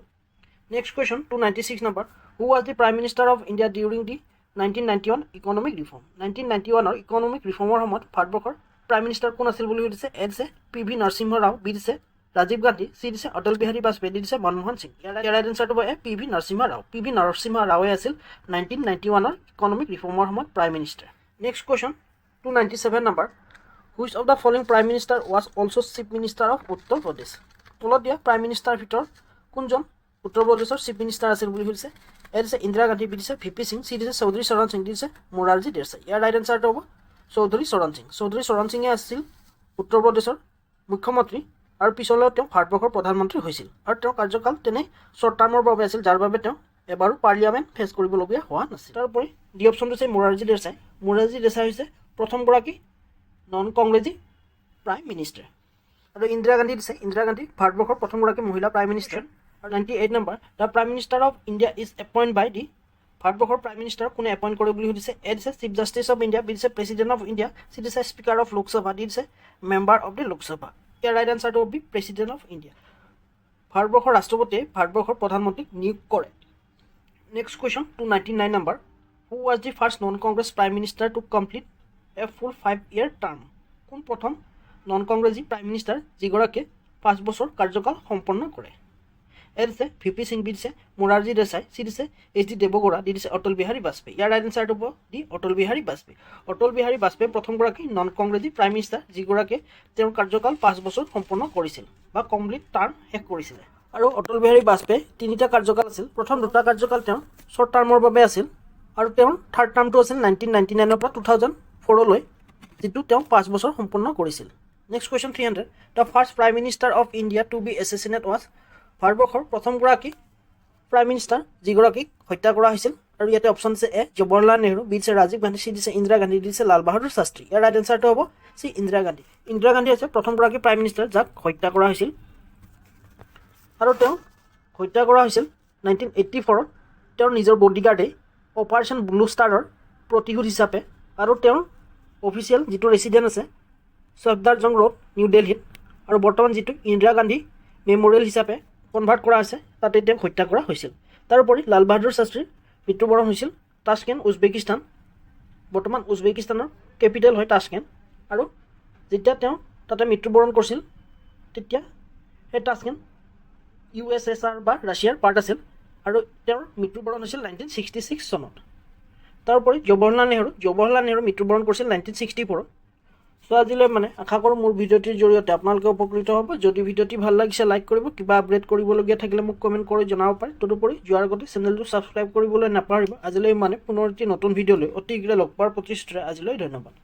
Next question 296 number, who was the prime minister of India during the 1991 economic reform. 1991 economic ৰিফৰ্মৰ সময়ত ভাৰতবৰ্ষৰ প্ৰাইম মিনিষ্টাৰ কোন আছিল বুলি সুধিছে। এ দিছে PV নৰসিংহ ৰাও, বি দিছে ৰাজীৱ গান্ধী, চি দিছে অটল বিহাৰী বাজপেয়ী, ডি দিছে মনমোহন সিং। ইয়াৰ ৰাইট এনচাৰটো হ'ব PV নৰসিংহ ৰাও। PV নৰসিংহ ৰাওৱে আছিল 1991 ইকনমিক ৰিফৰ্মৰ সময়ত prime minister. Next question 297 number, which of the following prime minister was also' chief minister of Uttar Pradesh. তলত দিয়া প্ৰাইম মিনিষ্টাৰৰ ভিতৰত কোনজন উত্তৰ প্ৰদেশৰ চিফ মিনিষ্টাৰ আছিল বুলি সুধিছে। এ দিছে ইন্দিৰা গান্ধী, বি দিছে VP সিং, চি দিছে চৌধুৰী চৰণ সিং, ডি দিছে মোৰাৰজী দেশাই। ইয়াৰ ৰাইট এনচাৰটো হ'ব চৌধুৰী চৰণ সিং। চৌধুৰী চৰণ সিঙে আছিল উত্তৰ প্ৰদেশৰ মুখ্যমন্ত্ৰী আৰু পিছলৈ তেওঁ ভাৰতবৰ্ষৰ প্ৰধানমন্ত্ৰী হৈছিল আৰু তেওঁৰ কাৰ্যকাল তেনে শ্বৰ্ট টাৰ্মৰ বাবে আছিল, যাৰ বাবে তেওঁ এবাৰো পাৰ্লিয়ামেণ্ট ফেচ কৰিবলগীয়া হোৱা নাছিল। তাৰোপৰি ডি অপশ্যনটো হৈছে মোৰাৰজী দেশাই। মোৰাৰজী দেশাই হৈছে প্ৰথমগৰাকী নন কংগ্ৰেছী প্ৰাইম মিনিষ্টাৰ। আৰু ইন্দিৰা গান্ধী দিছে, ইন্দিৰা গান্ধী ভাৰতবৰ্ষৰ প্ৰথমগৰাকী মহিলা প্ৰাইম মিনিষ্টাৰ। আৰু 98 number, the prime minister of India is appoint by the. ভাৰতবৰ্ষৰ প্ৰাইম মিনিষ্টাৰ কোনে এপইণ্ট কৰে বুলি সুধিছে। এ দিছে chief justice of India, B দিছে প্ৰেচিডেণ্ট অফ ইণ্ডিয়া, চি দিছে স্পীকাৰ অফ লোকসভা, ডি দিছে মেম্বাৰ অফ দি লোকসভা। ইয়াৰ ৰাইট এনচাৰটো হ'ব প্ৰেচিডেণ্ট অফ ইণ্ডিয়া। ভাৰতবৰ্ষৰ ৰাষ্ট্ৰপতিয়ে ভাৰতবৰ্ষৰ প্ৰধানমন্ত্ৰীক নিয়োগ কৰে। Next question 299 number, who was the first non Congress prime minister to complete A full 5-year term. কোন প্ৰথম নন কংগ্ৰেছী প্ৰাইম মিনিষ্টাৰ যিগৰাকীয়ে 5 বছৰ কাৰ্যকাল সম্পন্ন কৰে। এ দিছে VP সিং, বি দিছে মোৰাৰজী দেশাই, চি দিছে HD দেৱগৌড়া, ডি দিছে অটল বিহাৰী বাজপেয়ী। ইয়াৰ ৰাইট এনচাৰটো হ'ব দি অটল বিহাৰী বাজপেয়ী। অটল বিহাৰী বাজপেয়ী প্ৰথমগৰাকী নন কংগ্ৰেছী প্ৰাইম মিনিষ্টাৰ যিগৰাকীয়ে তেওঁৰ কাৰ্যকাল 5 বছৰ সম্পন্ন কৰিছিল বা কমপ্লিট টাৰ্ম শেষ কৰিছিলে। আৰু অটল বিহাৰী বাজপেয়ী 3টা কাৰ্যকাল আছিল। প্ৰথম 2টা কাৰ্যকাল তেওঁৰ শ্বৰ্ট টাৰ্মৰ বাবে আছিল আৰু তেওঁৰ থাৰ্ড টাৰ্মটো আছিল 1999 পৰা 2004লৈ, যিটো তেওঁ 5 বছৰ সম্পন্ন কৰিছিল। Next question 300, the first prime minister of India to be assassinate was. ভাৰতবৰ্ষৰ প্ৰথমগৰাকী প্ৰাইম মিনিষ্টাৰ যিগৰাকীক হত্যা কৰা হৈছিল। আৰু ইয়াতে অপশ্যন আছে এ জৱাহৰলাল নেহৰু, বি দিছে ৰাজীৱ গান্ধী, চি দিছে ইন্দিৰা গান্ধী, ডি দিছে লাল বাহাদুৰ শাস্ত্ৰী। ইয়াৰ ৰাইট এনচাৰটো হ'ব চি ইন্দিৰা গান্ধী। ইন্দিৰা গান্ধী হৈছে প্ৰথমগৰাকী প্ৰাইম মিনিষ্টাৰ যাক হত্যা কৰা হৈছিল আৰু তেওঁ হত্যা কৰা হৈছিল 1984-ত তেওঁৰ নিজৰ বডিগাৰ্ডে অপাৰেশ্যন ব্লু ষ্টাৰৰ প্ৰতিশোধ হিচাপে। আৰু তেওঁৰ অফিচিয়েল যিটো ৰেচিডেণ্ট আছে ছফদাৰজং ৰোড, নিউ দিল্লীত, আৰু বৰ্তমান যিটো ইন্দিৰা গান্ধী মেমৰিয়েল হিচাপে কনভাৰ্ট কৰা আছে তাতে তেওঁক হত্যা কৰা হৈছিল। তাৰোপৰি লাল বাহাদুৰ শাস্ত্ৰীৰ মৃত্যুবৰণ হৈছিল তাছকেণ্ট, উজবেকিস্তান। বৰ্তমান উজবেকিস্তানৰ কেপিটেল হয় তাছকেণ্ট। আৰু যেতিয়া তেওঁ তাতে মৃত্যুবৰণ কৰিছিল তেতিয়া সেই তাছকেণ্ট USSR বা ৰাছিয়াৰ পাৰ্ট আছিল আৰু তেওঁৰ মৃত্যুবৰণ হৈছিল 1966 চনত। তাৰোপৰি জৱাহৰলাল নেহৰু মৃত্যুবৰণ কৰিছিল 1964-ত। চ' আজিলৈ আশা কৰোঁ মোৰ ভিডিঅ'টিৰ জৰিয়তে আপোনালোকে উপকৃত হ'ব। যদি ভিডিঅ'টি ভাল লাগিছে লাইক কৰিব, কিবা আপডেট কৰিবলগীয়া থাকিলে মোক কমেণ্ট কৰি জনাব পাৰে। তদুপৰি যোৱাৰ আগতে চেনেলটো ছাবস্ক্ৰাইব কৰিবলৈ নাপাহৰিব। আজিলৈ পুনৰ এটি নতুন ভিডিঅ'লৈ অতি শীঘ্ৰে লগ পোৱাৰ প্ৰতিশ্ৰুতিৰে আজিলৈ ধন্যবাদ।